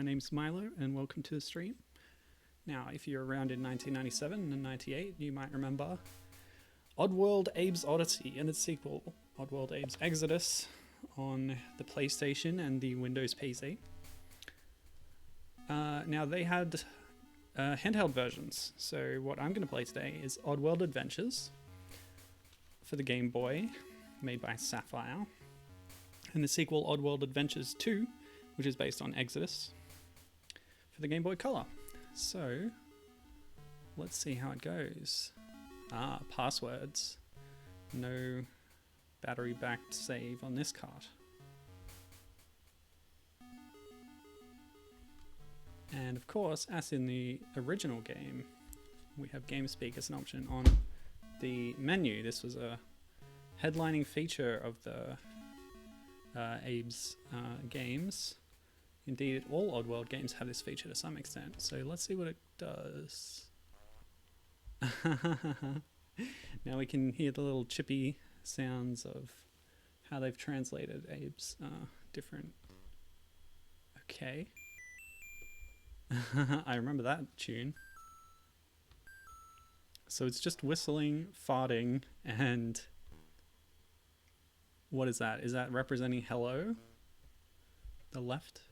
name's Milo, and welcome to the stream. Now, if you're around in 1997 and 98, you might remember Oddworld Abe's Oddysee and its sequel, Oddworld Abe's Exoddus, on the PlayStation and the Windows PC. Now, they had handheld versions, so what I'm going to play today is Oddworld Adventures for the Game Boy, made by Sapphire, and the sequel Oddworld Adventures 2, which is based on Exoddus, for the Game Boy Color. So, let's see how it goes. Passwords. No battery-backed save on this card. And of course, as in the original game, we have Gamespeak as an option on the menu. This was a headlining feature of the Abe's games. Indeed, all Oddworld games have this feature to some extent. So let's see what it does. Now we can hear the little chippy sounds of how they've translated Abe's different... Okay. I remember that tune. So it's just whistling, farting, and... What is that? Is that representing hello? The left?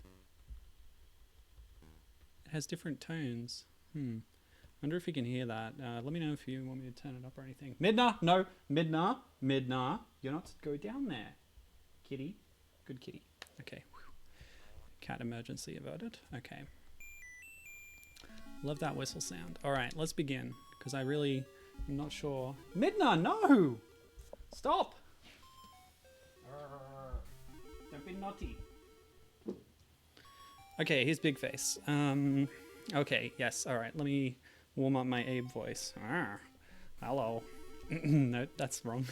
It has different tones. Wonder if you can hear that. Let me know if you want me to turn it up or anything. Midna! No! Midna! Midna! You're not to go down there. Kitty. Good kitty. Okay. Cat emergency averted. Okay. Love that whistle sound. Alright, let's begin. Because I really am not sure. Midna! No! Stop! Don't be naughty. Okay, here's Big Face. Okay, yes, alright, let me warm up my Abe voice. Hello. No, that's wrong.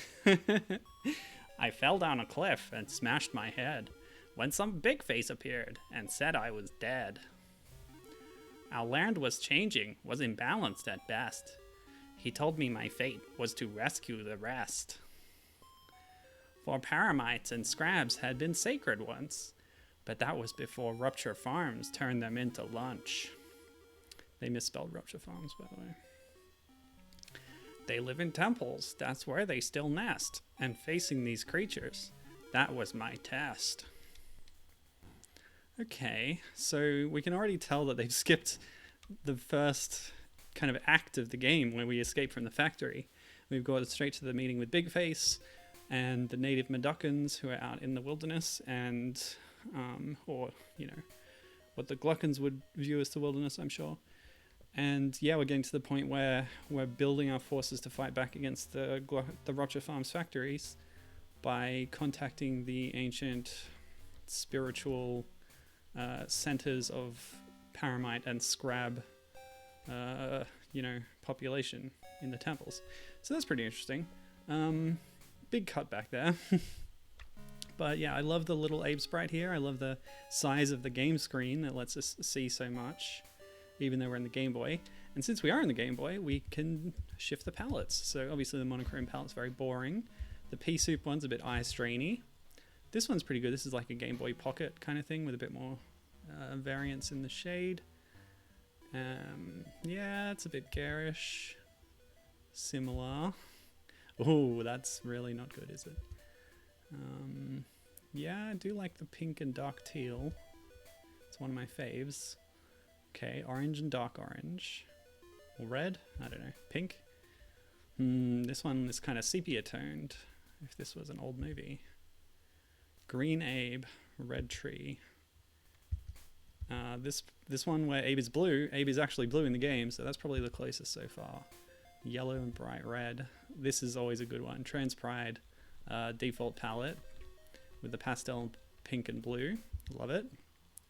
I fell down a cliff and smashed my head when some Big Face appeared and said I was dead. Our land was changing, was imbalanced at best. He told me my fate was to rescue the rest. For paramites and scrabs had been sacred once, but that was before Rupture Farms turned them into lunch. They misspelled Rupture Farms, by the way. They live in temples, that's where they still nest, and facing these creatures, that was my test. Okay, so we can already tell that they've skipped the first kind of act of the game where we escape from the factory. We've gone straight to the meeting with Big Face and the native Mudokons who are out in the wilderness and, or, you know, what the Gluckons would view as the wilderness, I'm sure. And yeah, we're getting to the point where we're building our forces to fight back against the Rupture Farms factories by contacting the ancient spiritual centers of Paramite and Scrab, population in the temples. So that's pretty interesting. Big cut back there. But yeah, I love the little Abe sprite here. I love the size of the game screen that lets us see so much, even though we're in the Game Boy. And since we are in the Game Boy, we can shift the palettes. So obviously the monochrome palette's very boring. The pea soup one's a bit eye strainy. This one's pretty good. This is like a Game Boy Pocket kind of thing with a bit more variance in the shade. Yeah, it's a bit garish. Similar. Oh, that's really not good, is it? Yeah, I do like the pink and dark teal. It's one of my faves. Okay, orange and dark orange. Or red? I don't know. Pink? This one is kind of sepia toned, if this was an old movie. Green Abe, red tree. This one where Abe is blue, Abe is actually blue in the game, so that's probably the closest so far. Yellow and bright red. This is always a good one. Trans Pride default palette with the pastel pink and blue. Love it.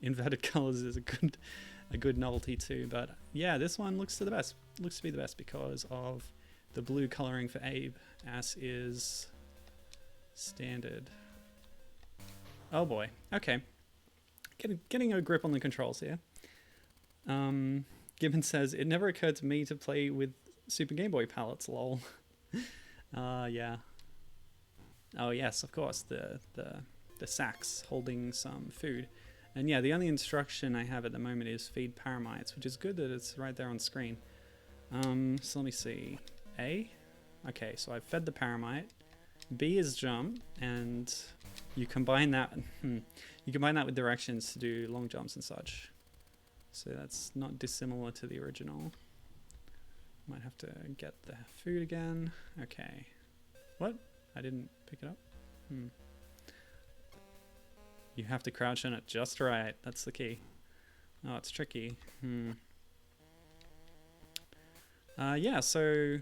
Inverted colors is a good novelty too, but yeah, this one looks to be the best because of the blue coloring for Abe, as is standard. Oh boy. Okay. Getting a grip on the controls here. Gibbon says, it never occurred to me to play with Super Game Boy palettes, lol. Yeah. Oh yes, of course, the sacks holding some food. And yeah, the only instruction I have at the moment is feed paramites, which is good that it's right there on screen. So let me see. A? Okay, so I've fed the paramite. B is jump, and you combine that you combine that with directions to do long jumps and such. So that's not dissimilar to the original. Might have to get the food again. Okay. What? I didn't pick it up? You have to crouch on it just right. That's the key. Oh, it's tricky. Yeah, so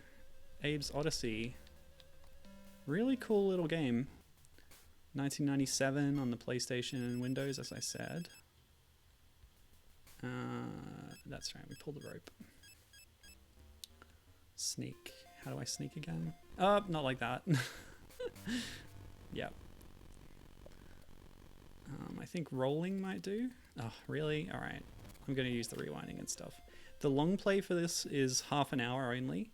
Abe's Oddysee. Really cool little game. 1997 on the PlayStation and Windows, as I said. That's right, we pulled the rope. Sneak. How do I sneak again? Not like that. Yeah. I think rolling might do. Oh, really? Alright. I'm going to use the rewinding and stuff. The long play for this is half an hour only,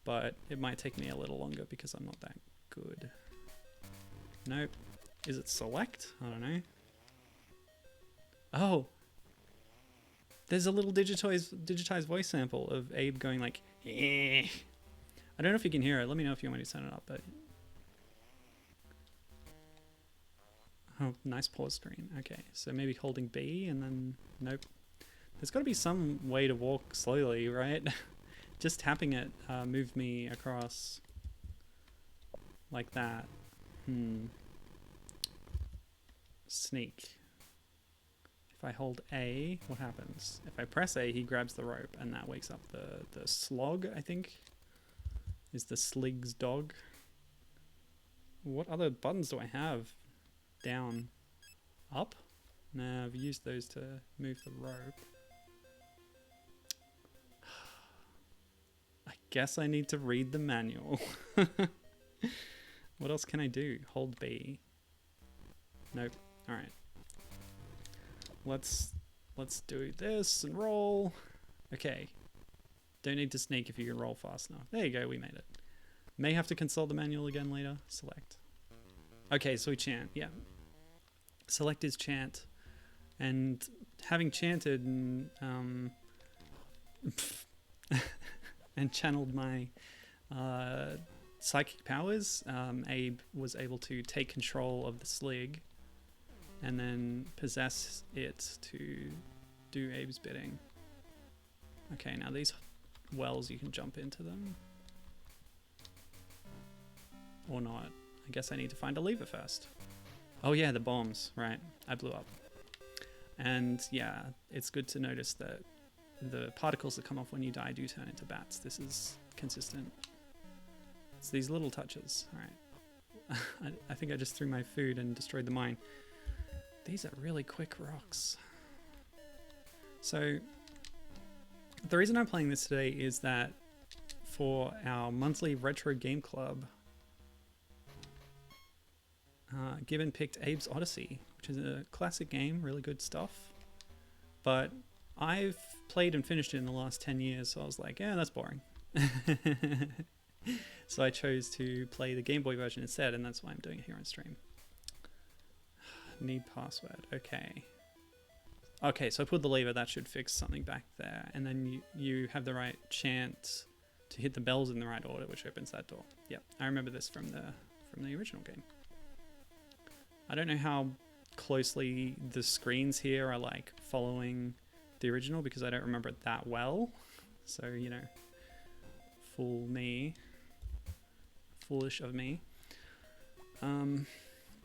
but it might take me a little longer because I'm not that good. Nope. Is it select? I don't know. Oh! There's a little digitized voice sample of Abe going like, eh. I don't know if you can hear it. Let me know if you want me to turn it up, but... Oh, nice pause screen. Okay, so maybe holding B and then... Nope. There's got to be some way to walk slowly, right? Just tapping it moved me across like that. Sneak. If I hold A, what happens? If I press A, he grabs the rope and that wakes up the slog, I think. Is the Slig's dog. What other buttons do I have? Down. Up? Nah, I've used those to move the rope. I guess I need to read the manual. What else can I do? Hold B. Nope. Alright. Let's do this and roll. Okay. Don't need to sneak if you can roll fast enough. There you go, we made it. May have to consult the manual again later. Select. Okay, so we chant, yeah. Select is chant. And having chanted and and channeled my psychic powers, Abe was able to take control of the Slig and then possess it to do Abe's bidding. Okay, now these wells, you can jump into them. Or not. I guess I need to find a lever first. Oh yeah, the bombs, right. I blew up. And yeah, it's good to notice that the particles that come off when you die do turn into bats. This is consistent. It's these little touches. Alright. I think I just threw my food and destroyed the mine. These are really quick rocks. So, the reason I'm playing this today is that for our monthly retro game club, Gibbon picked Abe's Oddysee, which is a classic game, really good stuff. But I've played and finished it in the last 10 years, so I was like, yeah, that's boring. So I chose to play the Game Boy version instead, and that's why I'm doing it here on stream. Need password, okay. Okay, so I pulled the lever, that should fix something back there. And then you have the right chant to hit the bells in the right order, which opens that door. Yep, I remember this from the original game. I don't know how closely the screens here are like following the original because I don't remember it that well. So, you know, fool me. Foolish of me.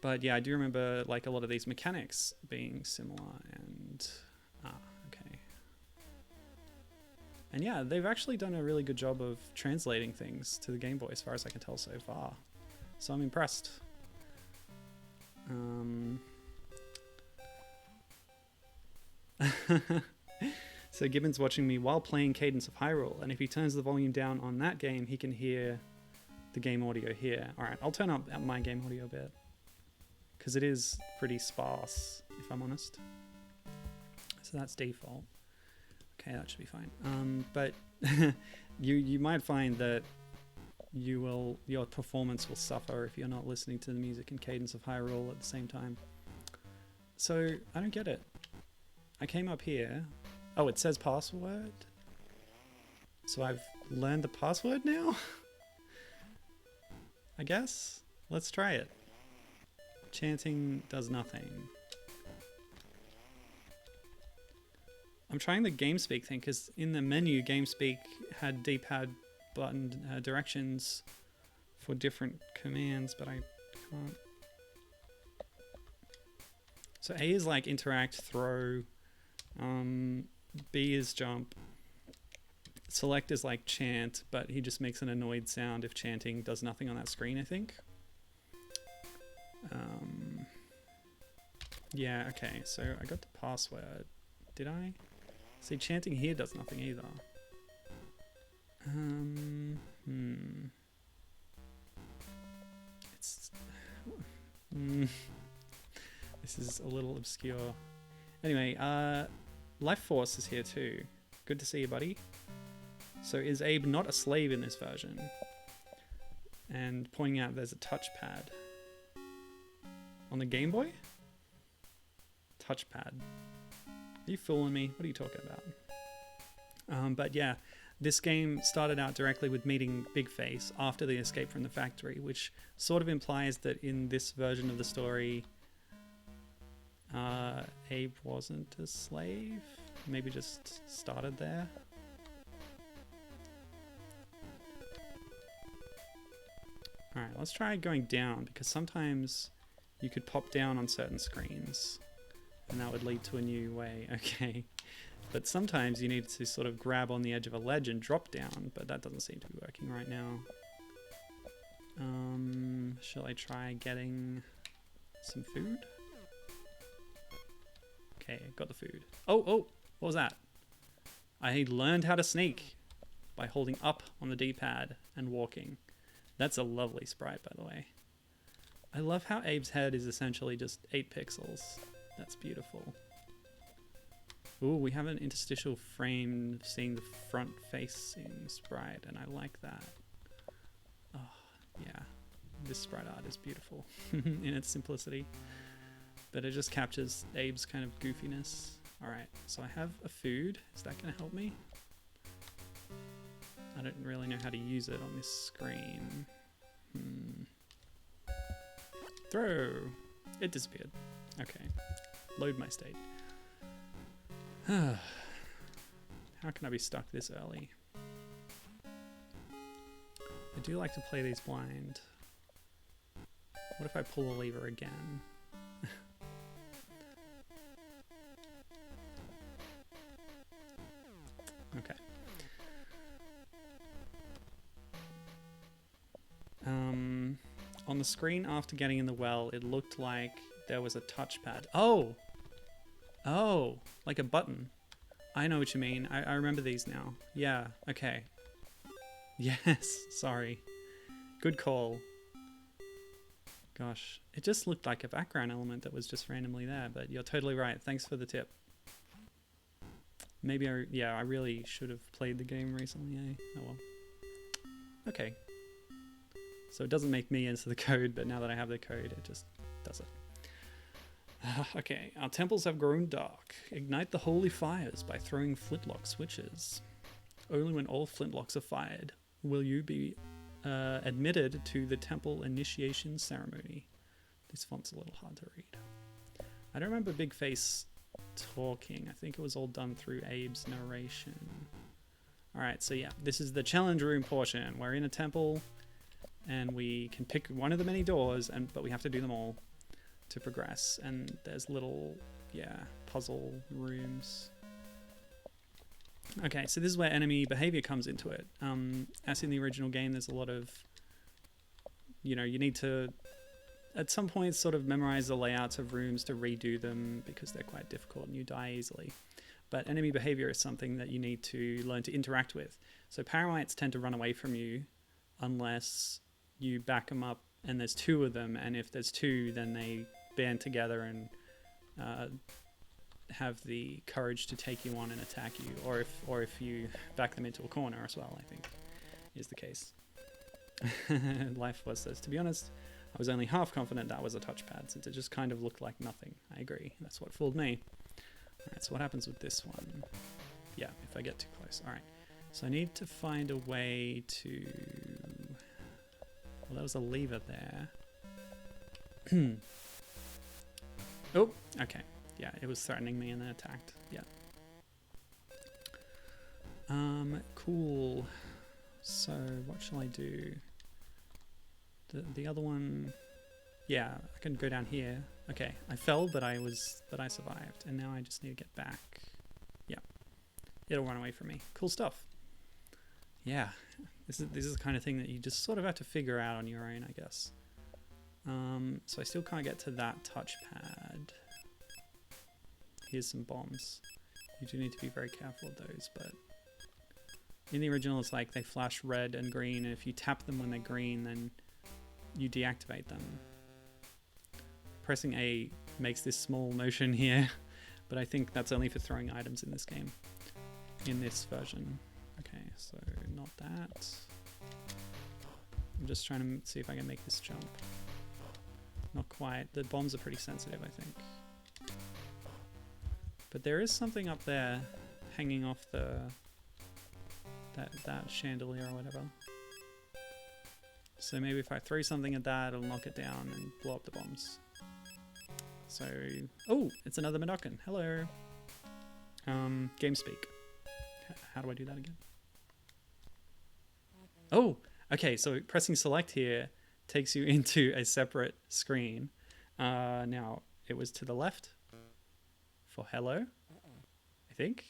But yeah, I do remember like a lot of these mechanics being similar and okay. And yeah, they've actually done a really good job of translating things to the Game Boy as far as I can tell so far. So I'm impressed. So Gibbon's watching me while playing Cadence of Hyrule, and if he turns the volume down on that game, he can hear the game audio here. Alright, I'll turn up my game audio a bit, because it is pretty sparse, if I'm honest. So that's default. Okay, that should be fine. But you might find that your performance will suffer if you're not listening to the music in Cadence of Hyrule at the same time. So I don't get it. I came up here. Oh, it says password. So I've learned the password now? I guess. Let's try it. Chanting does nothing. I'm trying the Gamespeak thing because in the menu, Gamespeak had D-pad button directions for different commands, but I can't. So A is like interact, throw. B is jump. Select is like chant, but he just makes an annoyed sound if chanting does nothing on that screen, I think. Yeah, okay, so I got the password. Did I? See, chanting here does nothing either. It's... This is a little obscure. Anyway, Life Force is here too. Good to see you, buddy. So is Abe not a slave in this version? And pointing out there's a touchpad. On the Game Boy? Touchpad. Are you fooling me? What are you talking about? But yeah, this game started out directly with meeting Big Face after the escape from the factory, which sort of implies that in this version of the story, Abe wasn't a slave. Maybe just started there. Alright, let's try going down, because sometimes you could pop down on certain screens and that would lead to a new way. Okay. But sometimes you need to sort of grab on the edge of a ledge and drop down, but that doesn't seem to be working right now. Shall I try getting some food? Okay, got the food. Oh, what was that? I learned how to sneak by holding up on the D-pad and walking. That's a lovely sprite, by the way. I love how Abe's head is essentially just 8 pixels. That's beautiful. Ooh, we have an interstitial frame seeing the front facing sprite, and I like that. Oh, yeah. This sprite art is beautiful in its simplicity. But it just captures Abe's kind of goofiness. Alright, so I have a food. Is that going to help me? I don't really know how to use it on this screen. Throw! It disappeared. Okay. Load my state. How can I be stuck this early? I do like to play these blind. What if I pull the lever again? Okay. On the screen after getting in the well, it looked like there was a touchpad. Oh! Oh! Like a button. I know what you mean. I remember these now. Yeah, okay. Yes, sorry. Good call. Gosh, it just looked like a background element that was just randomly there, but you're totally right. Thanks for the tip. Maybe I really should have played the game recently, eh? Oh well. Okay. So it doesn't make me enter the code, but now that I have the code, it just does it. Okay, our temples have grown dark. Ignite the holy fires by throwing flintlock switches. Only when all flintlocks are fired will you be admitted to the temple initiation ceremony. This font's a little hard to read. I don't remember Big Face talking. I think it was all done through Abe's narration. Alright, so yeah, this is the challenge room portion. We're in a temple, and we can pick one of the many doors, but we have to do them all to progress. And there's little, puzzle rooms. Okay, so this is where enemy behavior comes into it. As in the original game, there's a lot of, you need to, at some point, sort of memorize the layouts of rooms to redo them because they're quite difficult and you die easily. But enemy behavior is something that you need to learn to interact with. So paramites tend to run away from you unless you back them up and there's 2 of them, and if there's 2, then they band together and have the courage to take you on and attack you, or if you back them into a corner as well, I think is the case. Life Force says, to be honest, I was only half confident that was a touchpad since it just kind of looked like nothing. I agree, that's what fooled me. Alright, so what happens with this one? Yeah, if I get too close. Alright, so I need to find a way to... Well, there was a lever there. Oh, okay. Yeah, it was threatening me and then attacked. Yeah. Cool. So, what shall I do? The other one... Yeah, I can go down here. Okay, I fell, but I survived, and now I just need to get back. Yeah, it'll run away from me. Cool stuff. Yeah, this is the kind of thing that you just sort of have to figure out on your own, I guess. So I still can't get to that touchpad. Here's some bombs. You do need to be very careful of those, but in the original, it's like they flash red and green, and if you tap them when they're green, then you deactivate them. Pressing A makes this small motion here, but I think that's only for throwing items in this game, in this version. Okay, so not that. I'm just trying to see if I can make this jump. Not quite. The bombs are pretty sensitive, I think. But there is something up there hanging off the that chandelier or whatever. So maybe if I throw something at that, it'll knock it down and blow up the bombs. So, oh, it's another Madokin. Hello. Gamespeak. How do I do that again? Oh, okay. So pressing select here takes you into a separate screen. Now it was to the left for hello, I think.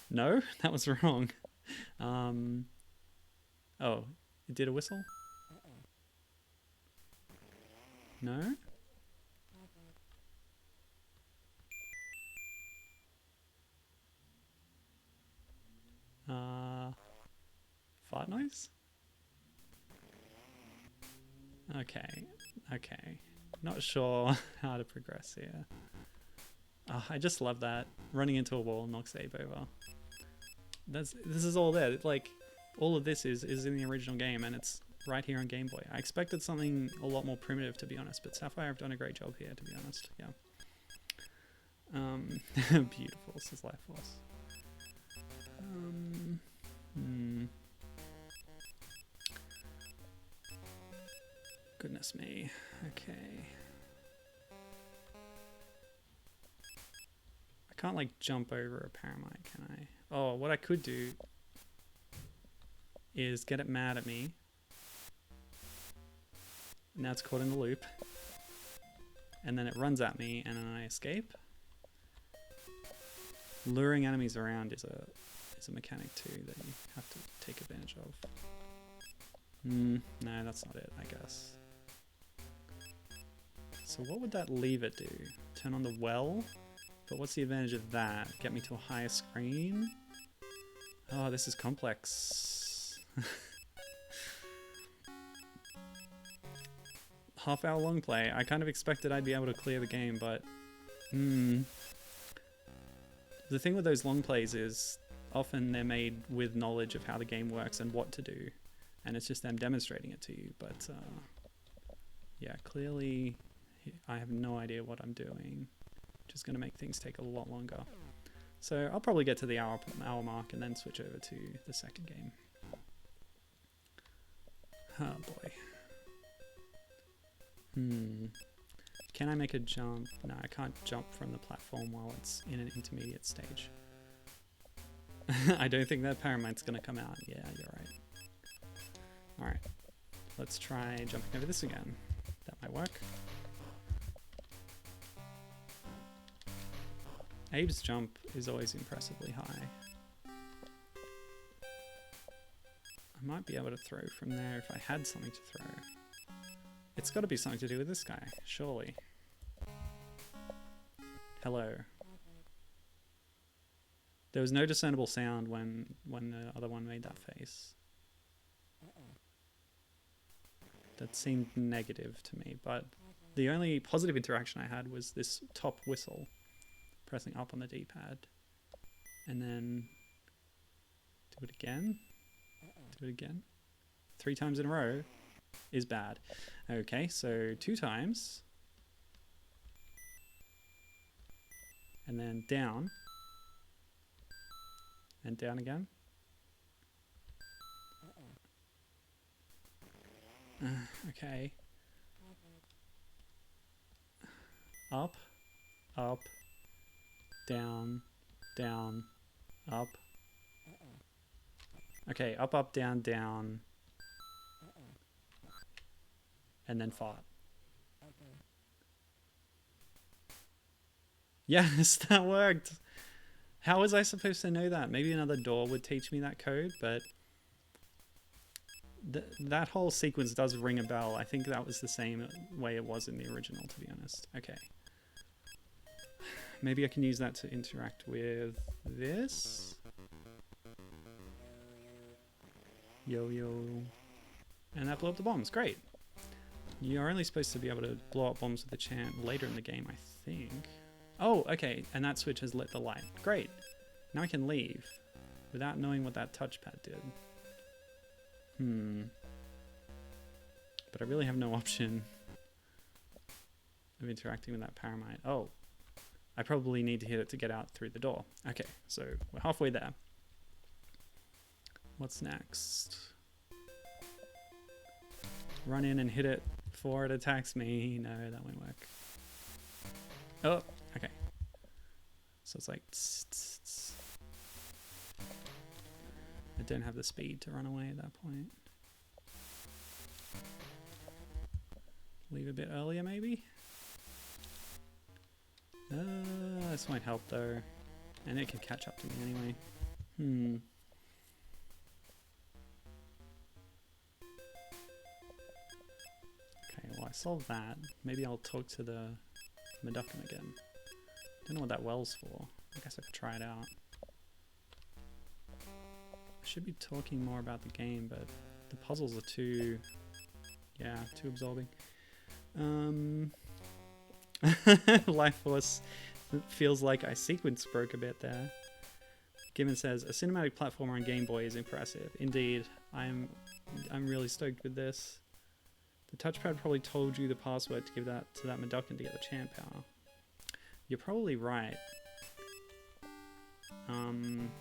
No, that was wrong. Oh, it did a whistle? No? Fart noise? Okay, okay. Not sure how to progress here. Oh, I just love that. Running into a wall knocks Abe over. This is all there. Like, all of this is in the original game, and it's right here on Game Boy. I expected something a lot more primitive, to be honest, but Sapphire have done a great job here, to be honest. Yeah. Beautiful, says Life Force. Goodness me. Okay. I can't like jump over a Paramonia, can I? Oh, what I could do is get it mad at me. Now it's caught in the loop. And then it runs at me and then I escape. Luring enemies around is a mechanic too that you have to take advantage of. No, that's not it, I guess. So what would that lever do? Turn on the well? But what's the advantage of that? Get me to a higher screen? Oh, this is complex. Half-hour long play. I kind of expected I'd be able to clear the game, but... The thing with those long plays is often they're made with knowledge of how the game works and what to do. And it's just them demonstrating it to you. But, yeah, clearly I have no idea what I'm doing. Just going to make things take a lot longer. So I'll probably get to the hour mark and then switch over to the second game. Oh boy. Can I make a jump? No, I can't jump from the platform while it's in an intermediate stage. I don't think that Paramount's going to come out. Yeah, you're right. Alright. Let's try jumping over this again. That might work. Abe's jump is always impressively high. I might be able to throw from there if I had something to throw. It's got to be something to do with this guy, surely. Hello. There was no discernible sound when the other one made that face. That seemed negative to me, but the only positive interaction I had was this top whistle. Pressing up on the D-pad. And then... do it again? Do it again? 3 times in a row is bad. Okay, so 2 times. and then down, and down again. Okay. Up, up, down, down, up. Okay, up, up, down, down. And then fart. Yes, that worked. How was I supposed to know that? Maybe another door would teach me that code, but that whole sequence does ring a bell. I think that was the same way it was in the original, to be honest. Okay. Maybe I can use that to interact with this. Yo, yo. And that blew up the bombs. Great. You're only supposed to be able to blow up bombs with the chant later in the game, I think. Oh, okay. And that switch has lit the light. Great. Now I can leave without knowing what that touchpad did. But I really have no option of interacting with that Paramite. Oh. I probably need to hit it to get out through the door. Okay, so we're halfway there. What's next? Run in and hit it before it attacks me. No, that won't work. Oh, okay. So it's like... Tss, tss, tss. I don't have the speed to run away at that point. Leave a bit earlier, maybe? This might help though. And it can catch up to me anyway. Okay, well I solved that. Maybe I'll talk to the Medukkum again. Don't know what that well's for. I guess I could try it out. I should be talking more about the game, but the puzzles are too... yeah, too absorbing. Life Force feels like I sequence broke a bit there. Given says, a cinematic platformer on Game Boy is impressive. Indeed, I'm really stoked with this. The touchpad probably told you the password to give that to that Medukkum to get the chant power. You're probably right. In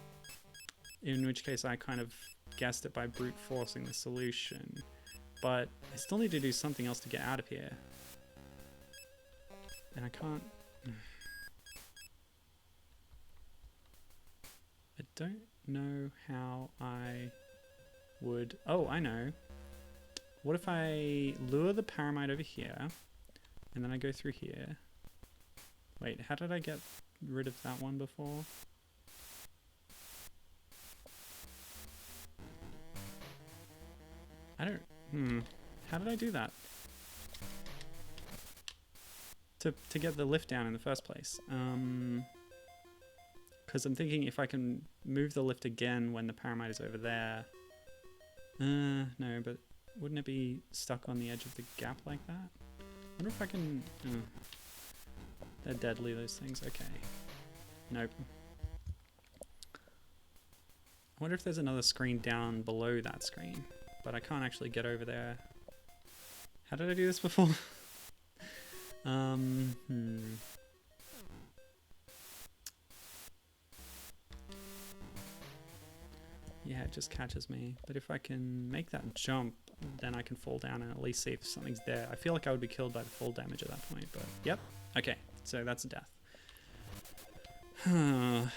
which case I kind of guessed it by brute forcing the solution. But I still need to do something else to get out of here. And I can't... I don't know how I would... Oh, I know. What if I lure the Paramite over here, and then I go through here? Wait, how did I get rid of that one before? I don't... How did I do that? To get the lift down in the first place. Because I'm thinking if I can move the lift again when the Paramite is over there. No, but wouldn't it be stuck on the edge of the gap like that? I wonder if I can... they're deadly, those things. Okay. Nope. I wonder if there's another screen down below that screen. But I can't actually get over there. How did I do this before? Yeah, it just catches me. But if I can make that jump, then I can fall down and at least see if something's there. I feel like I would be killed by the full damage at that point, but yep. Okay, so that's a death. How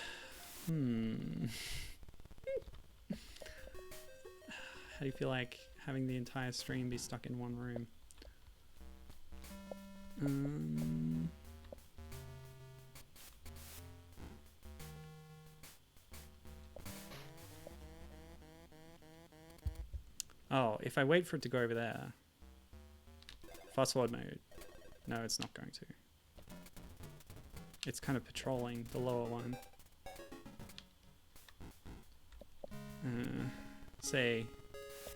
do you feel like having the entire stream be stuck in one room? Oh, if I wait for it to go over there. Fast forward mode. No, it's not going to. It's kind of patrolling the lower one. Say,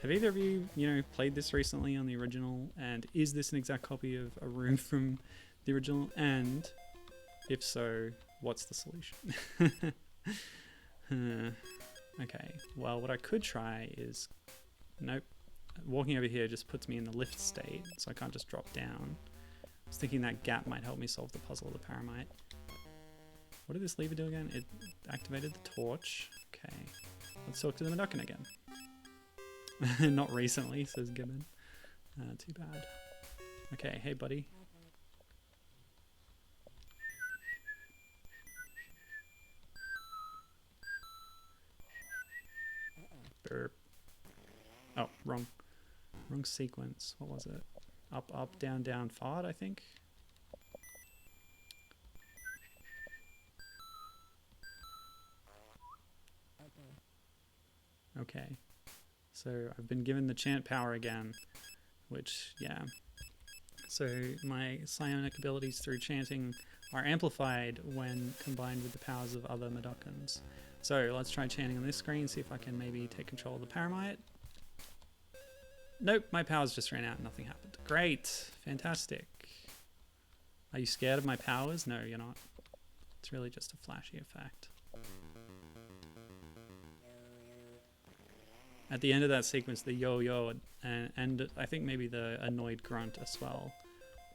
have either of you, played this recently on the original? And is this an exact copy of a room from the original? And if so, what's the solution? Okay, well, what I could try is... Nope. Walking over here just puts me in the lift state, so I can't just drop down. I was thinking that gap might help me solve the puzzle of the Paramite. What did this lever do again? It activated the torch. Okay. Let's talk to the Meducan again. Not recently, says Gibbon. Too bad. Okay, hey buddy. Burp. Oh, wrong sequence. What was it? Up, up, down, down, fart, I think. Okay. So I've been given the chant power again, which, yeah. So my psionic abilities through chanting are amplified when combined with the powers of other Meducans. So let's try chanting on this screen, see if I can maybe take control of the Paramite. Nope, my powers just ran out and nothing happened. Great, fantastic. Are you scared of my powers? No, you're not. It's really just a flashy effect. At the end of that sequence, the yo-yo and I think maybe the annoyed grunt as well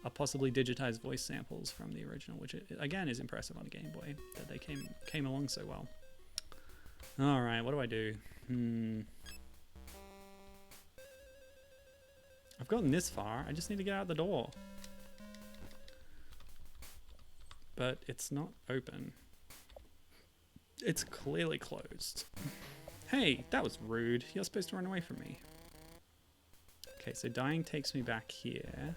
are possibly digitized voice samples from the original, which again is impressive on a Game Boy that they came along so well. All right, what do I do? I've gotten this far. I just need to get out the door. But it's not open. It's clearly closed. Hey, that was rude. You're supposed to run away from me. Okay, so dying takes me back here.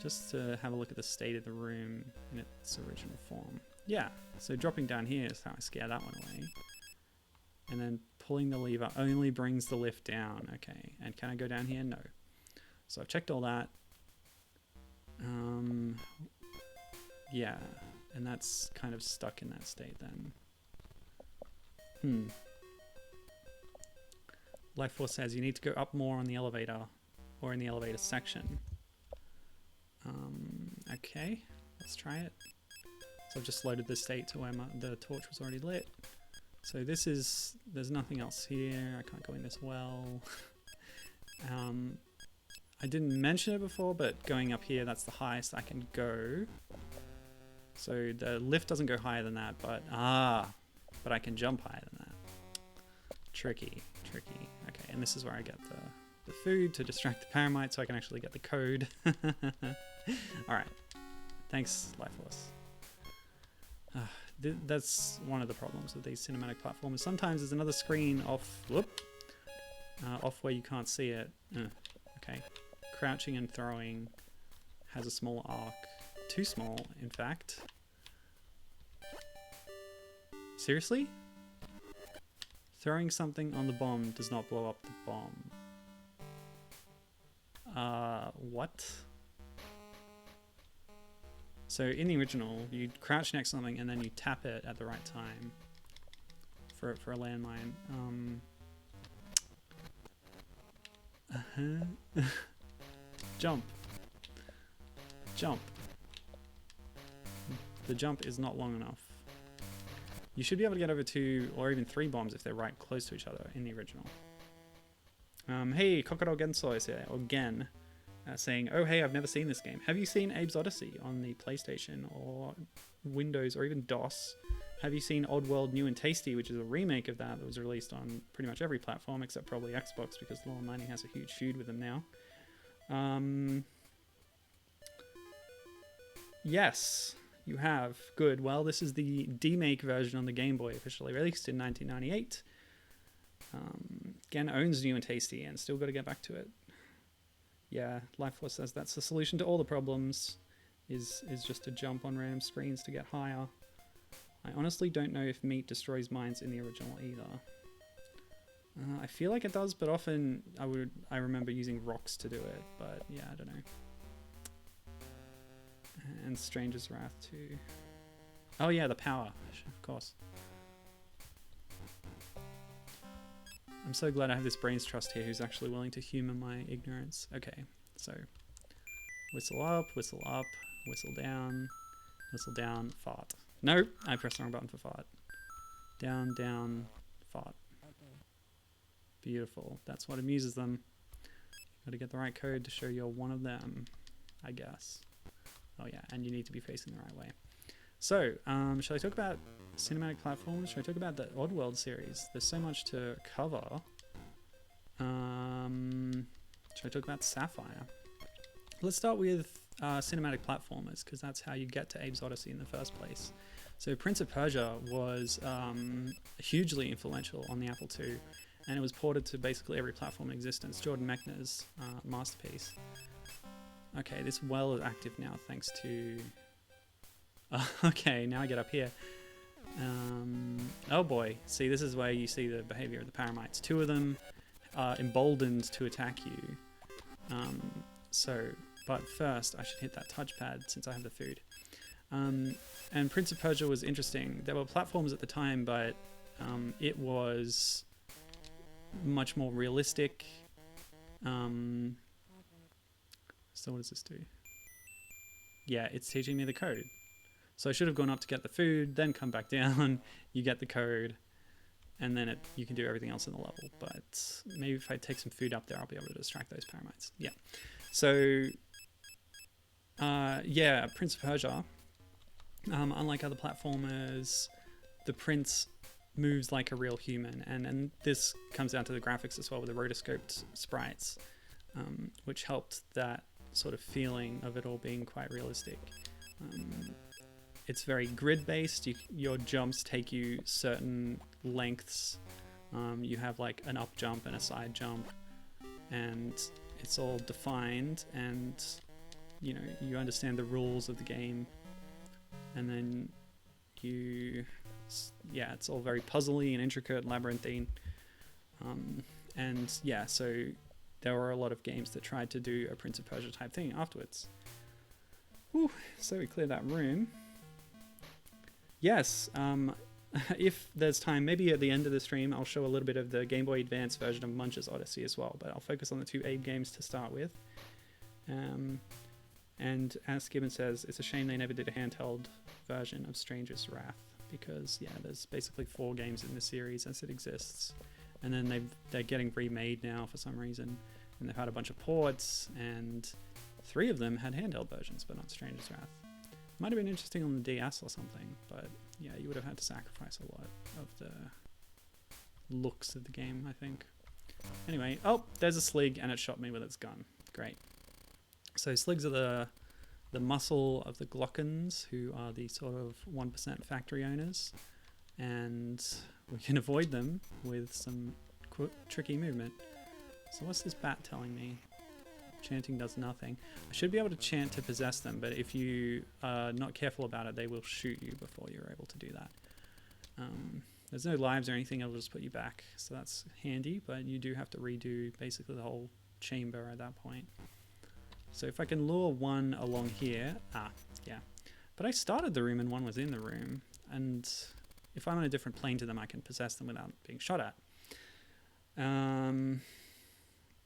Just to have a look at the state of the room in its original form. Yeah, so dropping down here is how I scare that one away. And then pulling the lever only brings the lift down. Okay, and can I go down here? No. So I've checked all that. Yeah, and that's kind of stuck in that state then. Life Force says you need to go up more on the elevator or in the elevator section. Okay, let's try it. So I've just loaded the state to where the torch was already lit. So this is, there's nothing else here. I can't go in this well. I didn't mention it before, but going up here, that's the highest I can go. So the lift doesn't go higher than that, but I can jump higher than that. Tricky. Okay, and this is where I get the food to distract the Paramite so I can actually get the code. Alright. Thanks, Life Force. That's one of the problems with these cinematic platformers. Sometimes there's another screen off where you can't see it. Okay. Crouching and throwing has a small arc. Too small, in fact. Seriously? Throwing something on the bomb does not blow up the bomb. What? So in the original, you crouch next to something and then you tap it at the right time for a landmine. Jump. The jump is not long enough. You should be able to get over 2 or even 3 bombs if they're right close to each other in the original. Hey, Kokoro Genso is here, or Gen, saying, oh hey, I've never seen this game. Have you seen Abe's Oddysee on the PlayStation or Windows or even DOS? Have you seen Oddworld New and Tasty, which is a remake of that was released on pretty much every platform except probably Xbox because Law & Mining has a huge feud with them now. Yes, you have. Good. Well, this is the demake version on the Game Boy, officially released in 1998. Gen owns New and Tasty and still got to get back to it. Yeah, Life Force says that's the solution to all the problems, is just to jump on random screens to get higher. I honestly don't know if meat destroys mines in the original either. I feel like it does, but often I remember using rocks to do it, but yeah, I don't know. And Stranger's Wrath too. Oh yeah, the power, of course. I'm so glad I have this brains trust here who's actually willing to humour my ignorance. Okay, so whistle up, whistle down, fart. Nope, I pressed the wrong button for fart. Down, down, fart. Beautiful. That's what amuses them. Got to get the right code to show you're one of them, I guess. Oh yeah, and you need to be facing the right way. So, shall I talk about cinematic platforms? Should I talk about the Oddworld series? There's so much to cover. Should I talk about Sapphire? Let's start with cinematic platformers, because that's how you get to Abe's Oddysee in the first place. So Prince of Persia was hugely influential on the Apple II, and it was ported to basically every platform in existence. Jordan Mechner's masterpiece. Okay, this well is active now thanks to... okay, now I get up here. Oh boy, see, this is where you see the behavior of the Paramites. Two of them are emboldened to attack you. But first I should hit that touchpad since I have the food. And Prince of Persia was interesting. There were platforms at the time, but it was much more realistic. So what does this do? Yeah, it's teaching me the code. So I should have gone up to get the food, then come back down, you get the code, and then you can do everything else in the level. But maybe if I take some food up there, I'll be able to distract those Paramites. Yeah. So, yeah, Prince of Persia, unlike other platformers, the prince moves like a real human. And this comes down to the graphics as well, with the rotoscoped sprites, which helped that sort of feeling of it all being quite realistic. It's very grid-based. Your jumps take you certain lengths. You have like an up jump and a side jump, and it's all defined, and you know, you understand the rules of the game, and then yeah, it's all very puzzly and intricate, labyrinthine, and yeah, so there were a lot of games that tried to do a Prince of Persia type thing afterwards. Whew, so we cleared that room. Yes, if there's time, maybe at the end of the stream, I'll show a little bit of the Game Boy Advance version of Munch's Oddysee as well, but I'll focus on the two Abe games to start with. And as Gibbon says, it's a shame they never did a handheld version of Stranger's Wrath, because yeah, there's basically 4 games in the series as it exists, and then they're getting remade now for some reason, and they've had a bunch of ports, and 3 of them had handheld versions, but not Stranger's Wrath. Might have been interesting on the DS or something, but yeah, you would have had to sacrifice a lot of the looks of the game, I think. Anyway, oh, there's a slig, and it shot me with its gun. Great. So sligs are the muscle of the Glockens, who are the sort of 1% factory owners, and we can avoid them with some tricky movement. So what's this bat telling me? Chanting does nothing. I should be able to chant to possess them, but if you are not careful about it, they will shoot you before you're able to do that. There's no lives or anything, it'll just put you back, so that's handy, but you do have to redo basically the whole chamber at that point. So if I can lure one along here, yeah. But I started the room and one was in the room, and if I'm on a different plane to them, I can possess them without being shot at.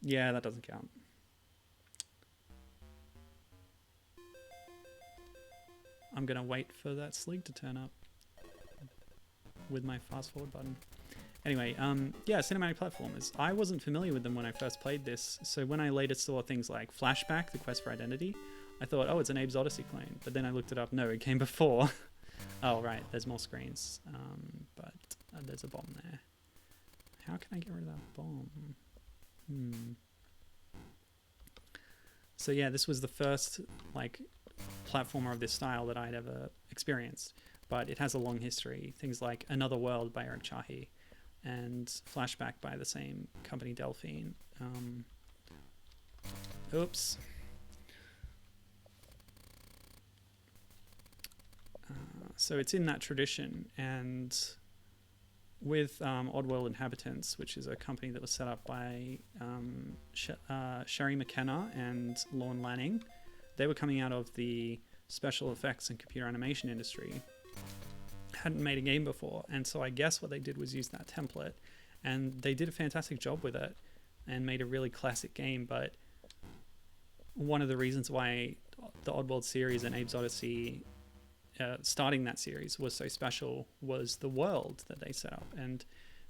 Yeah, that doesn't count. I'm gonna wait for that slig to turn up with my fast forward button. Anyway, yeah, cinematic platformers. I wasn't familiar with them when I first played this, so when I later saw things like Flashback, The Quest for Identity, I thought, oh, it's an Abe's Oddysee clone. But then I looked it up, no, it came before. Oh, right, there's more screens, but there's a bomb there. How can I get rid of that bomb? So yeah, this was the first, like, platformer of this style that I'd ever experienced, but it has a long history. Things like Another World by Eric Chahi and Flashback by the same company, Delphine. Oops. So it's in that tradition, and with Oddworld Inhabitants, which is a company that was set up by Sherry McKenna and Lorne Lanning, they were coming out of the special effects and computer animation industry, hadn't made a game before, and so I guess what they did was use that template, and they did a fantastic job with it and made a really classic game. But one of the reasons why the Oddworld series and Abe's Oddysee, starting that series, was so special was the world that they set up, and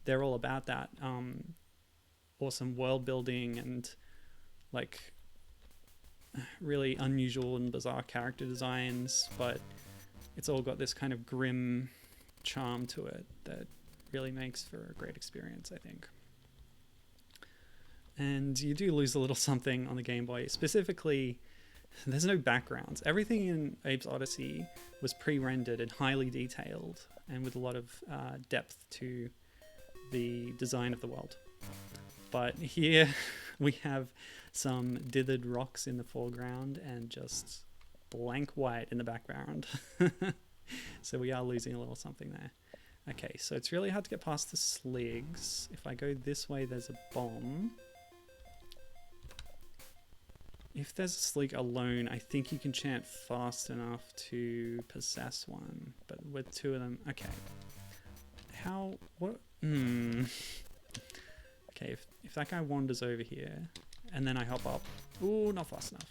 they're all about that awesome world building and like really unusual and bizarre character designs, but it's all got this kind of grim charm to it that really makes for a great experience, I think. And you do lose a little something on the Game Boy. Specifically, there's no backgrounds. Everything in Abe's Oddysee was pre-rendered and highly detailed and with a lot of depth to the design of the world. But here we have some dithered rocks in the foreground and just blank white in the background. So we are losing a little something there. Okay, so it's really hard to get past the sligs. If I go this way, there's a bomb. If there's a slig alone, I think you can chant fast enough to possess one. But with two of them, okay. How, what, Okay, if that guy wanders over here, and then I hop up. Ooh, not fast enough.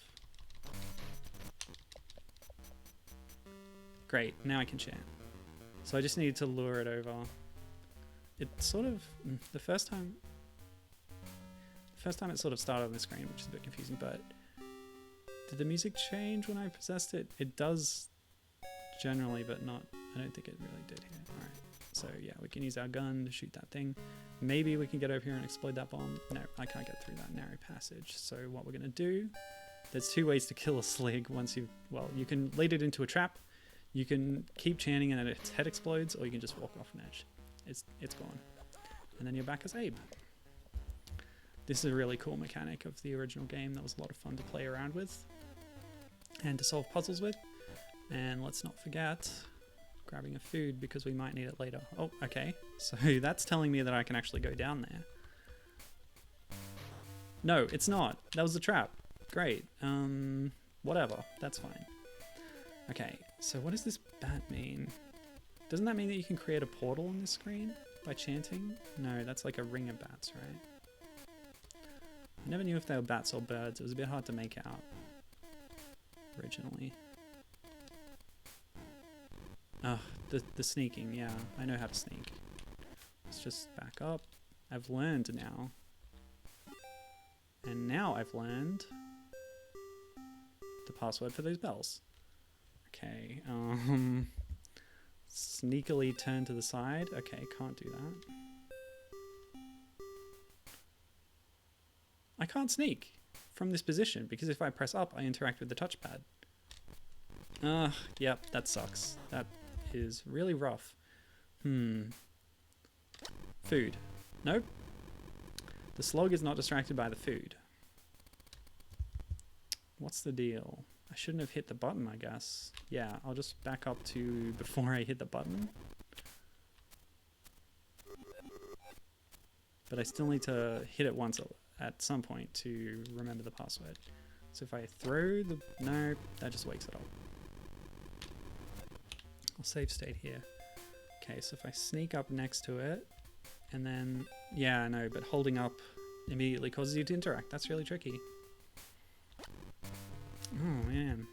Great, now I can chant. So I just needed to lure it over. It sort of, the first time it sort of started on the screen, which is a bit confusing, but did the music change when I possessed it? It does generally, but not, I don't think it really did here. Alright, so yeah, we can use our gun to shoot that thing. Maybe we can get over here and explode that bomb. No, I can't get through that narrow passage. So what we're gonna do, there's two ways to kill a slig once you, well, you can lead it into a trap, you can keep chanting and then its head explodes, or you can just walk off an edge. It's gone. And then you're back as Abe. This is a really cool mechanic of the original game that was a lot of fun to play around with and to solve puzzles with. And let's not forget grabbing a food because we might need it later. Oh, okay. So that's telling me that I can actually go down there. No, it's not. That was a trap. Great. Whatever. That's fine. Okay, so what does this bat mean? Doesn't that mean that you can create a portal on this screen by chanting? No, that's like a ring of bats, right? I never knew if they were bats or birds. It was a bit hard to make out originally. Oh, the sneaking, yeah. I know how to sneak. Let's just back up. I've learned now. And now I've learned the password for those bells. Okay, sneakily turn to the side. Okay, can't do that. I can't sneak from this position because if I press up, I interact with the touchpad. Yep, that sucks. That is really rough. Food. Nope. The slug is not distracted by the food. What's the deal? I shouldn't have hit the button, I guess. Yeah, I'll just back up to before I hit the button. But I still need to hit it once at some point to remember the password. So if I throw the... No, that just wakes it up. I'll save state here. Okay, so if I sneak up next to it, and then... Yeah, I know, but holding up immediately causes you to interact. That's really tricky. Oh man,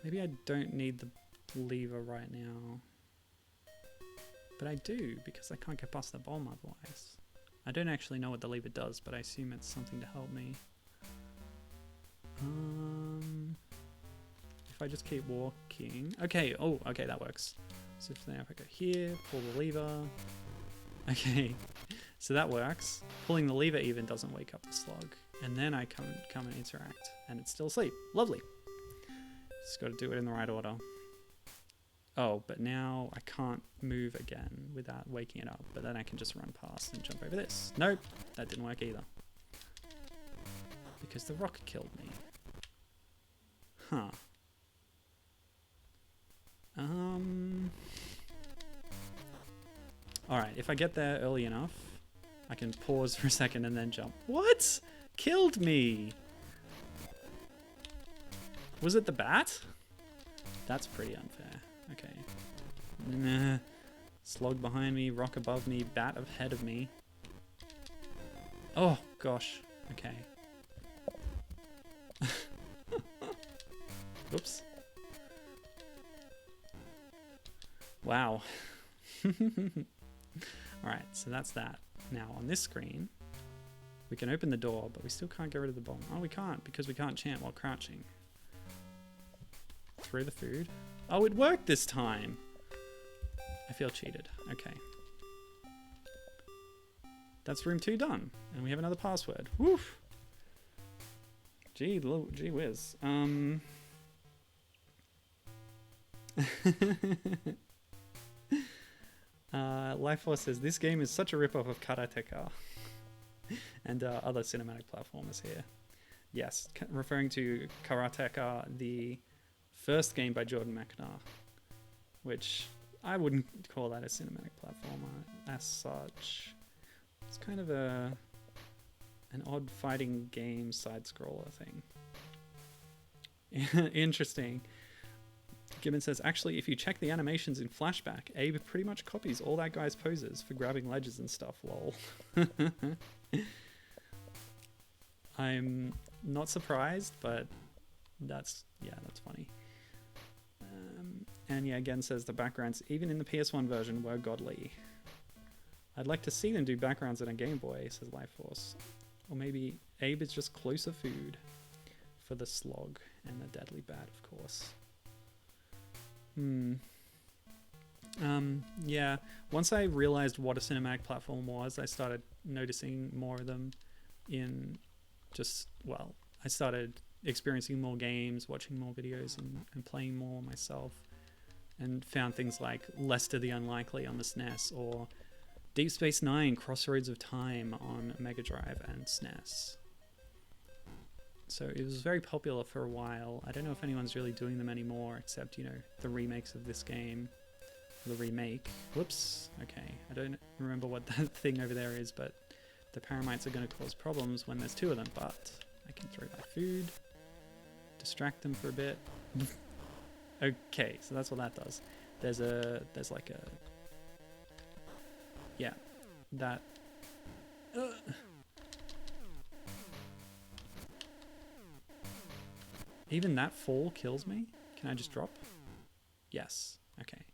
maybe I don't need the lever right now, but I do because I can't get past the bomb otherwise. I don't actually know what the lever does, but I assume it's something to help me. If I just keep walking, okay, oh, okay, that works. So if I go here, pull the lever, okay, so that works. Pulling the lever even doesn't wake up the slug. And then I come and interact, and it's still asleep. Lovely. Just got to do it in the right order. Oh, but now I can't move again without waking it up. But then I can just run past and jump over this. Nope, that didn't work either. Because the rock killed me. Huh. Alright, if I get there early enough, I can pause for a second and then jump. What? Killed me! Was it the bat? That's pretty unfair. Okay. Nah. Slug behind me, rock above me, bat ahead of me. Oh, gosh. Okay. Oops. Wow. Alright, so that's that. Now, on this screen, we can open the door, but we still can't get rid of the bomb. Oh, we can't, because we can't chant while crouching. Throw the food. Oh, it worked this time. I feel cheated. Okay. That's room 2 done. And we have another password. Woof. Gee whiz. Life Force says, this game is such a ripoff of Karateka and other cinematic platformers here. Yes, referring to Karateka, the first game by Jordan McNair, which I wouldn't call that a cinematic platformer as such. It's kind of an odd fighting game side-scroller thing. Interesting. Gibbon says, actually, if you check the animations in flashback, Abe pretty much copies all that guy's poses for grabbing ledges and stuff, lol. I'm not surprised, but that's funny. And yeah, again says the backgrounds, even in the PS1 version, were godly. I'd like to see them do backgrounds in a Game Boy, says Life Force. Or maybe Abe is just closer food for the slog and the deadly bat, of course. Yeah, once I realized what a cinematic platform was, I started noticing more of them in just, well, I started experiencing more games, watching more videos, and playing more myself, and found things like Lester the Unlikely on the SNES, or Deep Space Nine Crossroads of Time on Mega Drive and SNES. So it was very popular for a while. I don't know if anyone's really doing them anymore, except, you know, the remakes of this game. The remake. Whoops. Okay, I don't remember what that thing over there is, but the Paramites are going to cause problems when there's 2 of them, but I can throw my food, distract them for a bit. Okay, so that's what that does. There's like a... Yeah, that... Even that fall kills me? Can I just drop? Yes. Okay.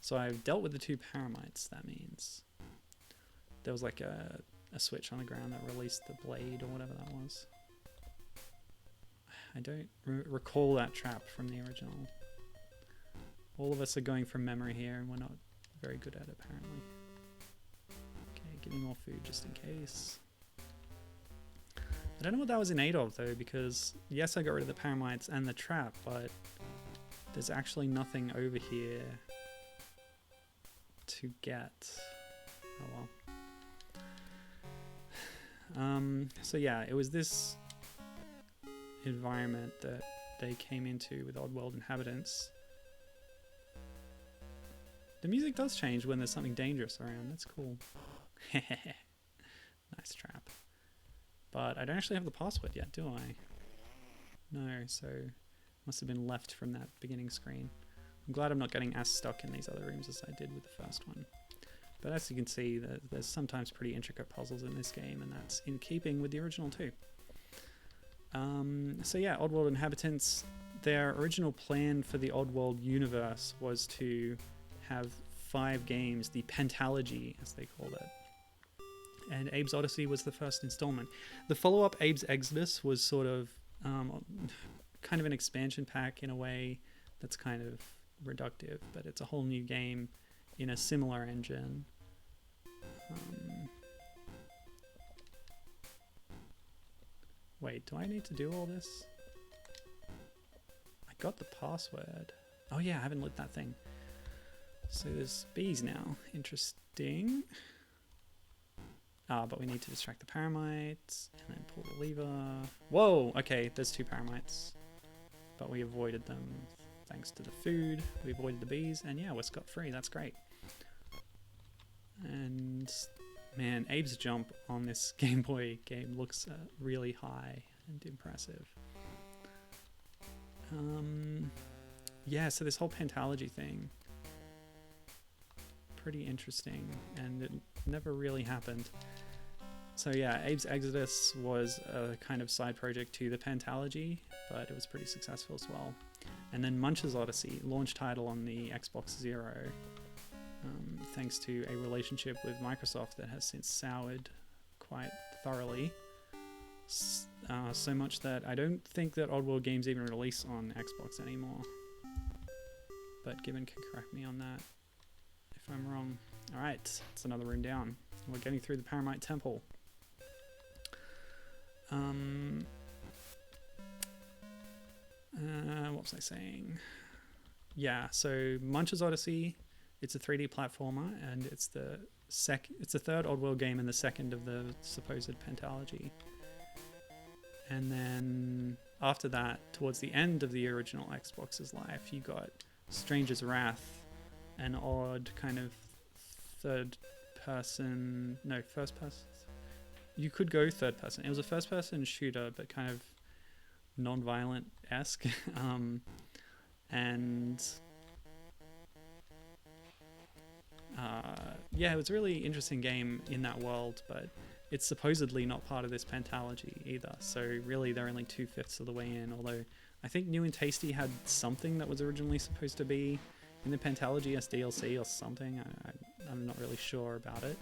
So I've dealt with the 2 Paramites, that means. There was like a switch on the ground that released the blade or whatever that was. I don't recall that trap from the original. All of us are going from memory here and we're not very good at it apparently. Okay, give me more food just in case. I don't know what that was in aid of though, because yes, I got rid of the Paramites and the trap, but there's actually nothing over here to get. Oh well. So yeah, it was this environment that they came into with Oddworld inhabitants. The music does change when there's something dangerous around. That's cool. Nice trap. But I don't actually have the password yet, do I? No, so must have been left from that beginning screen. I'm glad I'm not getting as stuck in these other rooms as I did with the first one. But as you can see, there's sometimes pretty intricate puzzles in this game, and that's in keeping with the original too. So yeah, Oddworld inhabitants, their original plan for the Oddworld universe was to have 5 games, the pentalogy as they called it. And Abe's Oddysee was the first installment. The follow-up, Abe's Exoddus, was sort of kind of an expansion pack in a way that's kind of reductive, but it's a whole new game in a similar engine. Wait, do I need to do all this? I got the password. Oh yeah, I haven't lit that thing. So there's bees now. Interesting. But we need to distract the Paramites and then pull the lever. Whoa! Okay, there's 2 Paramites. But we avoided them thanks to the food. We avoided the bees, and yeah, we're scot-free. That's great. And man, Abe's jump on this Game Boy game looks really high and impressive. Yeah, so this whole pentalogy thing, pretty interesting, and it never really happened. So yeah, Abe's Exoddus was a kind of side project to the pentalogy, but it was pretty successful as well. And then Munch's Oddysee, launch title on the Xbox Zero, thanks to a relationship with Microsoft that has since soured quite thoroughly. So much that I don't think that Oddworld games even release on Xbox anymore. but Gibbon can correct me on that if I'm wrong. Alright, it's another room down. We're getting through the Paramite Temple. What was I saying? Yeah, so Munch's Oddysee, it's a 3D platformer, and it's the third Oddworld game and the second of the supposed pentalogy. And then after that, towards the end of the original Xbox's life, you got Stranger's Wrath, an odd kind of first person. You could go third person. It was a first person shooter, but kind of non-violent-esque. Yeah, it was a really interesting game in that world, but it's supposedly not part of this pentalogy either. So really, they're only 2/5 of the way in. Although I think New and Tasty had something that was originally supposed to be in the pentalogy as DLC or something. I'm not really sure about it.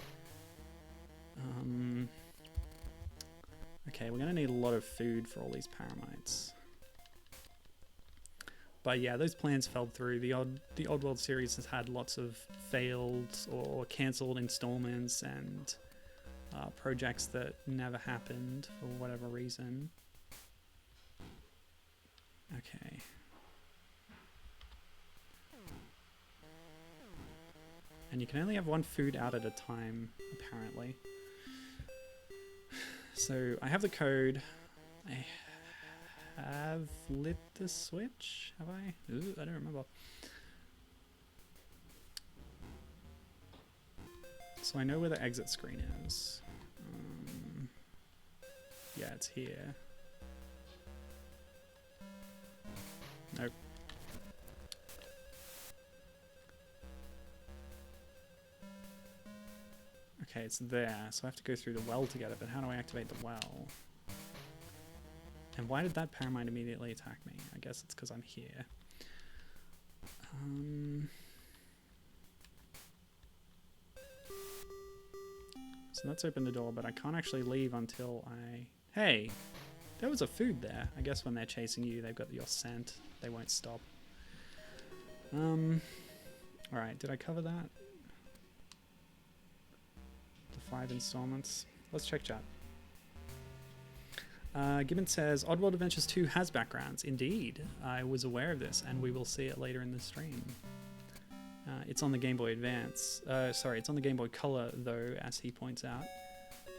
Okay, we're gonna need a lot of food for all these Paramites. But yeah, those plans fell through. The Oddworld series has had lots of failed or cancelled installments and projects that never happened for whatever reason. Okay. And you can only have one food out at a time, apparently. So I have the code. I have lit the switch. Have I? Ooh, I don't remember. So I know where the exit screen is. Yeah, it's here. Nope. Okay, it's there, so I have to go through the well to get it, but how do I activate the well? And why did that Paramite immediately attack me? I guess it's because I'm here. So let's open the door, but I can't actually leave until I... Hey! There was a food there. I guess when they're chasing you, they've got your scent. They won't stop. Alright, did I cover that? The 5 installments. Let's check chat. Gibbon says, Oddworld Adventures 2 has backgrounds. Indeed, I was aware of this, and we will see it later in the stream. It's on the Game Boy Advance. Sorry, it's on the Game Boy Color, though, as he points out.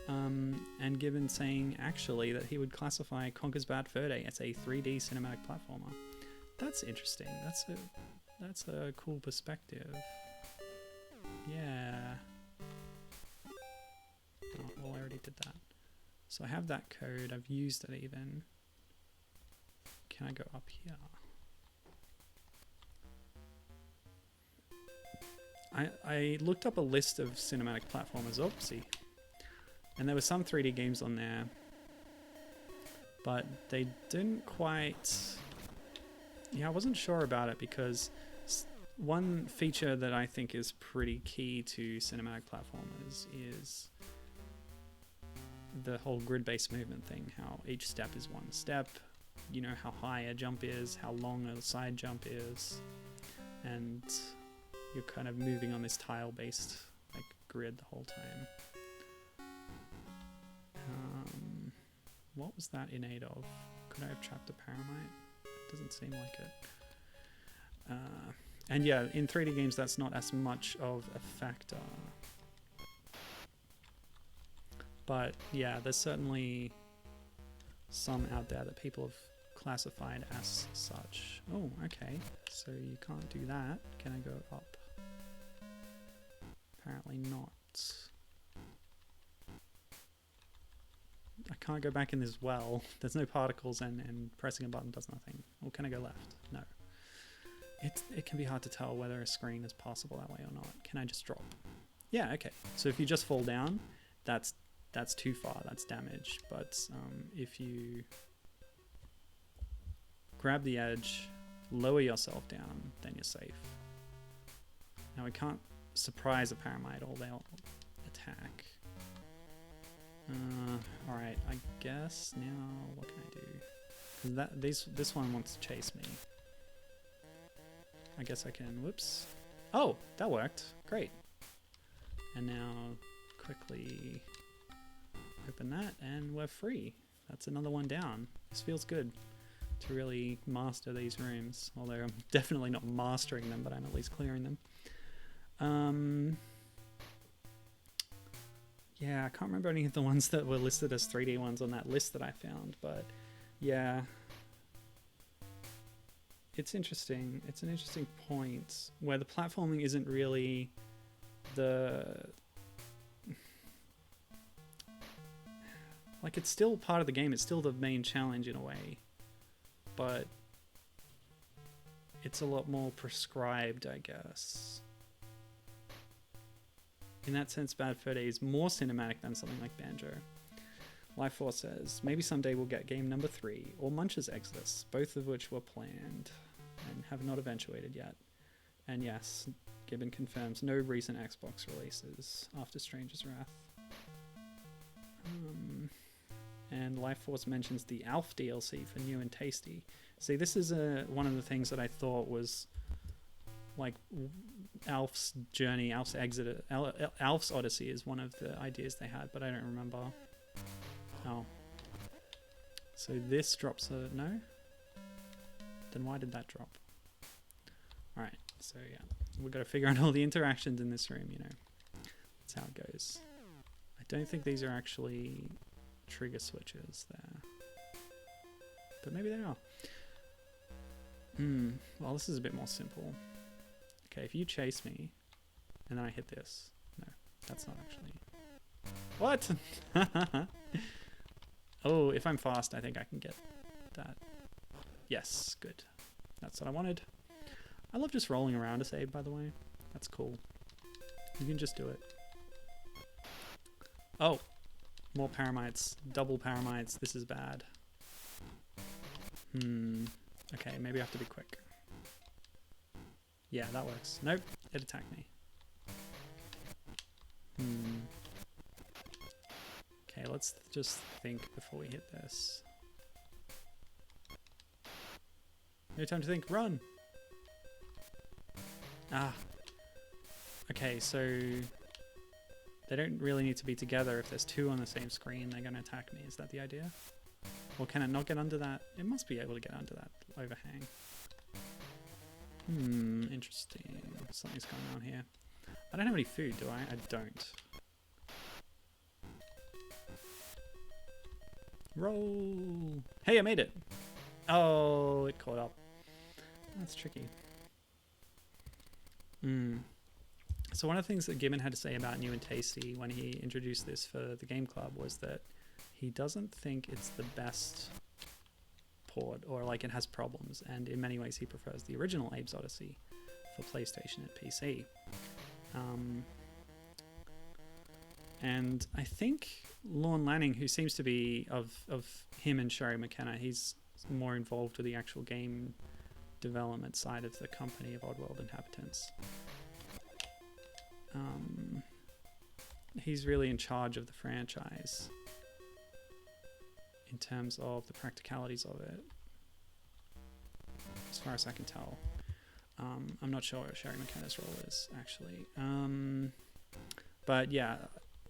And Gibbon saying, actually, that he would classify Conker's Bad Fur Day as a 3D cinematic platformer. That's interesting. That's a cool perspective. Yeah. Oh, well, I already did that. So I have that code. I've used it even. Can I go up here? I looked up a list of cinematic platformers. Oopsie. And there were some 3D games on there. But they didn't quite... Yeah, I wasn't sure about it because one feature that I think is pretty key to cinematic platformers is the whole grid-based movement thing, how each step is one step, you know how high a jump is, how long a side jump is, and you're kind of moving on this tile-based like grid the whole time. What was that in aid of? Could I have trapped a Paramite? Doesn't seem like it. And yeah, in 3D games that's not as much of a factor. But yeah, there's certainly some out there that people have classified as such. Oh, okay. So you can't do that. Can I go up? Apparently not. I can't go back in this well. There's no particles and pressing a button does nothing. Or can I go left? No. It can be hard to tell whether a screen is possible that way or not. Can I just drop? Yeah, okay. So if you just fall down, that's too far. That's damage. But if you grab the edge, lower yourself down, then you're safe. Now we can't surprise a Paramite or they'll attack. Alright, I guess now what can I do? Because this one wants to chase me. I guess I can, whoops. Oh, that worked. Great. And now quickly open that and we're free. That's another one down. This feels good to really master these rooms. Although I'm definitely not mastering them, but I'm at least clearing them. Yeah, I can't remember any of the ones that were listed as 3D ones on that list that I found, but yeah. It's interesting. It's an interesting point where the platforming isn't really the... Like, it's still part of the game. It's still the main challenge in a way. But it's a lot more prescribed, I guess. In that sense, Bad Fur Day is more cinematic than something like Banjo. Life Force says, maybe someday we'll get game number 3, or Munch's Exoddus, both of which were planned and have not eventuated yet. And yes, Gibbon confirms no recent Xbox releases after Stranger's Wrath. And Life Force mentions the Alf DLC for New and Tasty. See, this is one of the things that I thought was like Alf's journey, Alf's exit, Alf's Odyssey is one of the ideas they had, but I don't remember. Oh. So this drops a... No? Then why did that drop? Alright, so yeah. We've got to figure out all the interactions in this room, you know. That's how it goes. I don't think these are actually trigger switches there. But maybe they are. Well, this is a bit more simple. Okay, if you chase me, and then I hit this. No, that's not actually... What? Oh, if I'm fast, I think I can get that. Yes, good. That's what I wanted. I love just rolling around a save, by the way. That's cool. You can just do it. Oh, more paramites. Double paramites. This is bad. Okay, maybe I have to be quick. Yeah, that works. Nope, it attacked me. Okay, let's just think before we hit this. No time to think, run! Ah. Okay, so they don't really need to be together. If there's two on the same screen, they're going to attack me. Is that the idea? Or can it not get under that? It must be able to get under that overhang. Interesting. Something's going on here. I don't have any food, do I? I don't. Roll! Hey, I made it! Oh, it caught up. That's tricky. So one of the things that Gibbon had to say about New and Tasty when he introduced this for the Game Club was that he doesn't think it's the best port, or like it has problems, and in many ways he prefers the original Abe's Oddysee for PlayStation and PC. And I think Lorne Lanning, who seems to be of him and Sherry McKenna, he's more involved with the actual game development side of the company of Oddworld Inhabitants. He's really in charge of the franchise in terms of the practicalities of it, as far as I can tell. I'm not sure what Sherry McKenna's role is, actually. But yeah,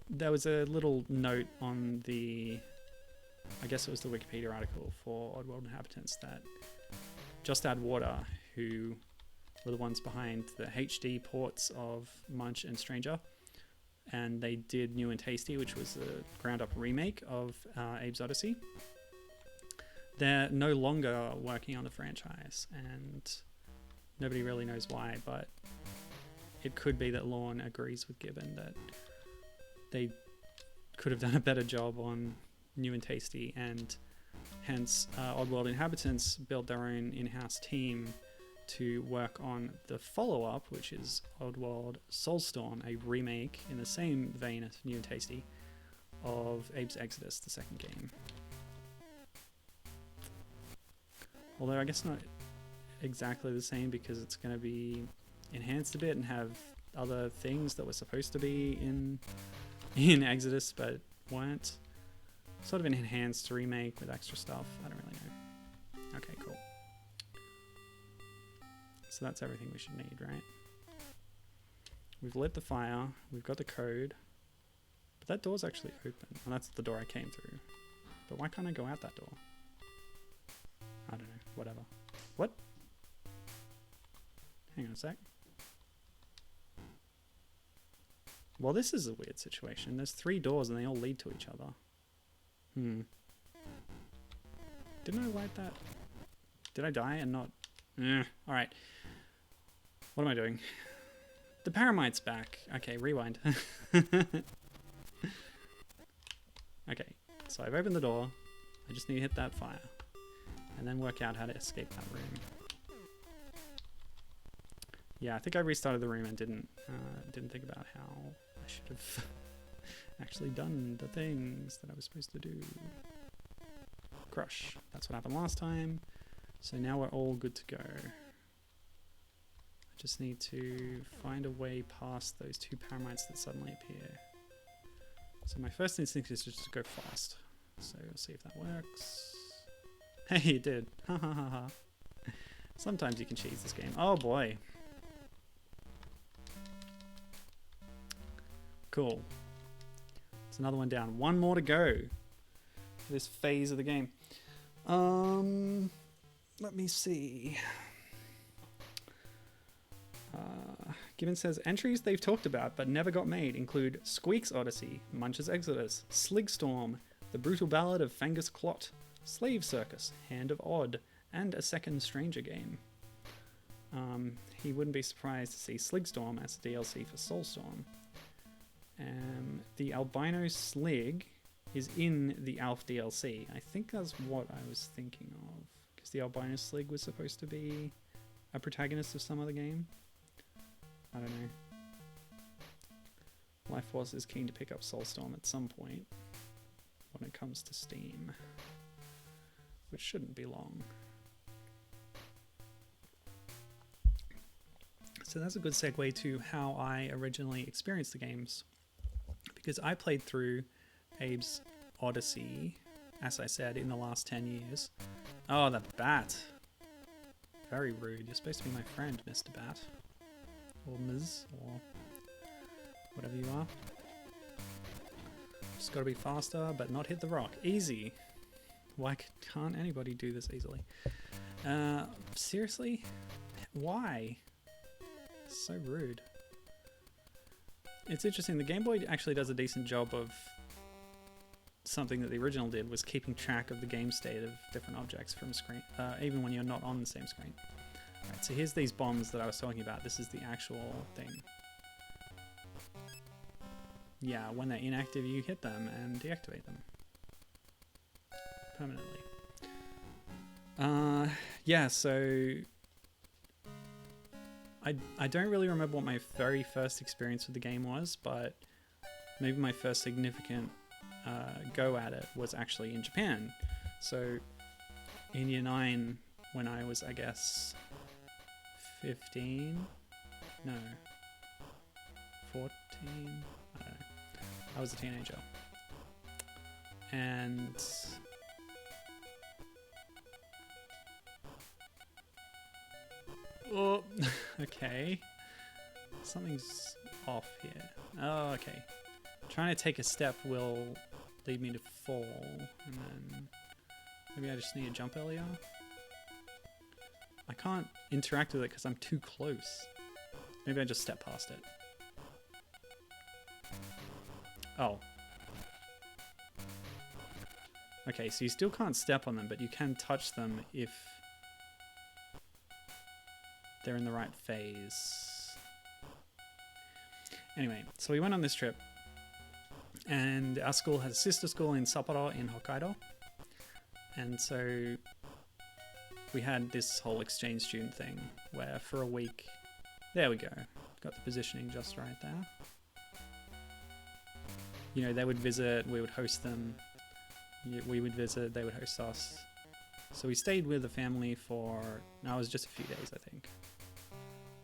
there was a little note on the, I guess it was the Wikipedia article for Oddworld Inhabitants, that Just Add Water, who were the ones behind the HD ports of Munch and Stranger, and they did New and Tasty, which was a ground-up remake of Abe's Oddysee. They're no longer working on the franchise, and nobody really knows why, but it could be that Lorne agrees with Gibbon that they could have done a better job on New and Tasty, and hence Oddworld Inhabitants built their own in-house team to work on the follow-up, which is Oddworld Soulstorm, a remake in the same vein as New and Tasty of Abe's Exoddus, the second game. Although I guess not exactly the same, because it's going to be enhanced a bit and have other things that were supposed to be in Exoddus but weren't. Sort of an enhanced remake with extra stuff. I don't really know. Okay, cool. So that's everything we should need, right? We've lit the fire. We've got the code. But that door's actually open. And that's the door I came through. But why can't I go out that door? I don't know. Whatever. What? Hang on a sec. Well, this is a weird situation. There's 3 doors and they all lead to each other. Didn't I light that? Did I die and not... Alright. What am I doing? The Paramite's back. Okay, rewind. Okay, so I've opened the door. I just need to hit that fire. And then work out how to escape that room. Yeah, I think I restarted the room and didn't think about how I should have actually done the things that I was supposed to do. Crush. That's what happened last time. So now we're all good to go. I just need to find a way past those 2 Paramites that suddenly appear. So my first instinct is just to go fast. So we'll see if that works. Hey, it did. Ha ha ha ha. Sometimes you can cheese this game. Oh boy. Cool. It's another one down. 1 more to go for this phase of the game. Let me see. Given says, entries they've talked about but never got made include Squeak's Oddysee, Munch's Exoddus, Sligstorm, The Brutal Ballad of Fangus Clot, Slave Circus, Hand of Odd, and a second Stranger game. He wouldn't be surprised to see Sligstorm as a DLC for Soulstorm. The Albino Slig is in the Alf DLC. I think that's what I was thinking of. Because the Albino Slig was supposed to be a protagonist of some other game. I don't know. Life Force is keen to pick up Soulstorm at some point when it comes to Steam. Which shouldn't be long. So that's a good segue to how I originally experienced the games. Because I played through Abe's Oddysee, as I said, in the last 10 years. Oh, the bat. Very rude. You're supposed to be my friend, Mr. Bat. Or Ms. Or whatever you are. Just gotta be faster, but not hit the rock. Easy. Why can't anybody do this easily? Seriously? Why? So rude. It's interesting, the Game Boy actually does a decent job of something that the original did, was keeping track of the game state of different objects from screen, even when you're not on the same screen. Alright, so here's these bombs that I was talking about. This is the actual thing. Yeah, when they're inactive you hit them and deactivate them. Permanently. Yeah, so... I don't really remember what my very first experience with the game was, but maybe my first significant go at it was actually in Japan. So in year 9, when I was, I guess, 15? No. 14? I don't know. I was a teenager. And... oh, okay. Something's off here. Oh, okay. Trying to take a step will lead me to fall, and then maybe I just need to jump earlier. I can't interact with it because I'm too close. Maybe I just step past it. Oh. Okay, so you still can't step on them, but you can touch them if they're in the right phase. Anyway, so we went on this trip, and our school has a sister school in Sapporo in Hokkaido, and so we had this whole exchange student thing where for a week, there we go, got the positioning just right there. You know, they would visit, we would host them, we would visit, they would host us. So we stayed with the family for, no, it was just a few days, I think.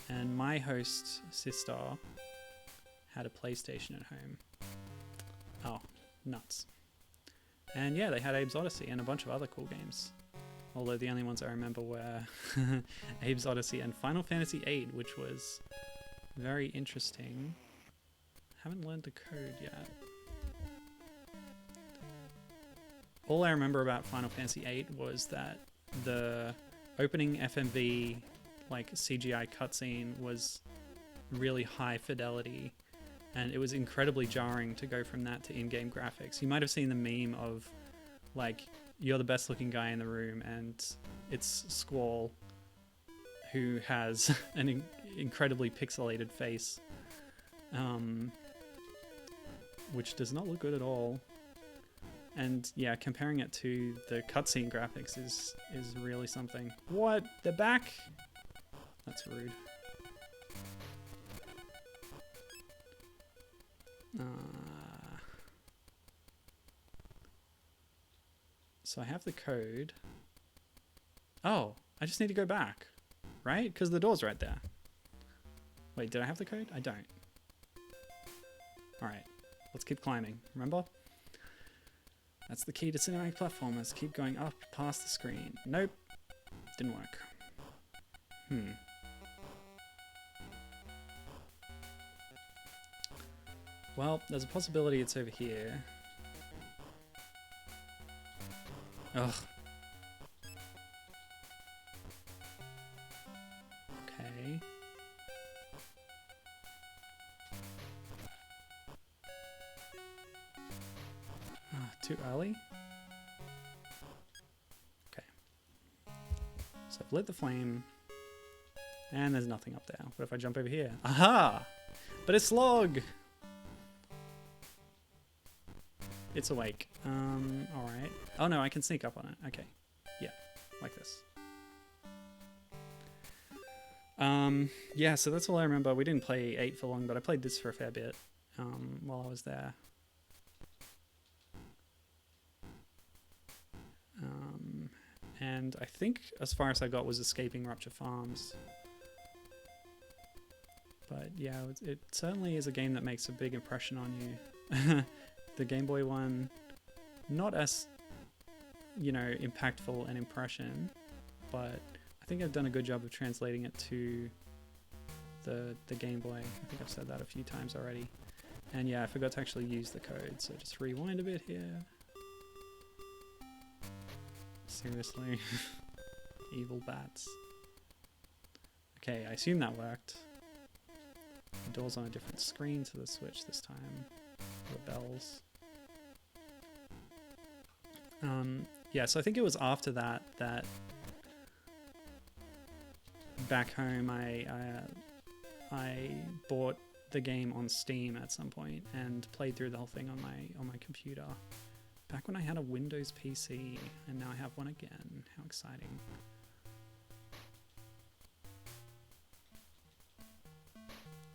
And my host sister had a PlayStation at home. Oh, nuts. And yeah, they had Abe's Oddysee and a bunch of other cool games. although the only ones I remember were Abe's Oddysee and Final Fantasy VIII, which was very interesting. Haven't learned the code yet. All I remember about Final Fantasy VIII was that the opening FMV, like CGI cutscene, was really high fidelity, and it was incredibly jarring to go from that to in-game graphics. You might have seen the meme of, like, you're the best looking guy in the room, and it's Squall, who has an incredibly pixelated face, which does not look good at all. And yeah, comparing it to the cutscene graphics is really something. What? They're back? That's rude. So I have the code. Oh, I just need to go back, right? Because the door's right there. Wait, did I have the code? I don't. All right, let's keep climbing. Remember? That's the key to cinematic platformers. Keep going up past the screen. Nope, didn't work. Well, there's a possibility it's over here. Ugh. Okay. Too early? Okay. So I've lit the flame, and there's nothing up there. What if I jump over here? Aha! But it's Slog! It's awake. Alright. Oh no, I can sneak up on it. Okay. Yeah, like this. Yeah, so that's all I remember. We didn't play 8 for long, but I played this for a fair bit while I was there. And I think as far as I got was escaping Rupture Farms. But yeah, it certainly is a game that makes a big impression on you. The Game Boy one, not as, you know, impactful an impression, but I think I've done a good job of translating it to the Game Boy. I think I've said that a few times already. And yeah, I forgot to actually use the code, so just rewind a bit here. Seriously. Evil bats. Okay, I assume that worked. The door's on a different screen to the Switch this time. The bells. Yeah, so I think it was after that back home I bought the game on Steam at some point and played through the whole thing on my computer. Back when I had a Windows PC, and now I have one again. How exciting.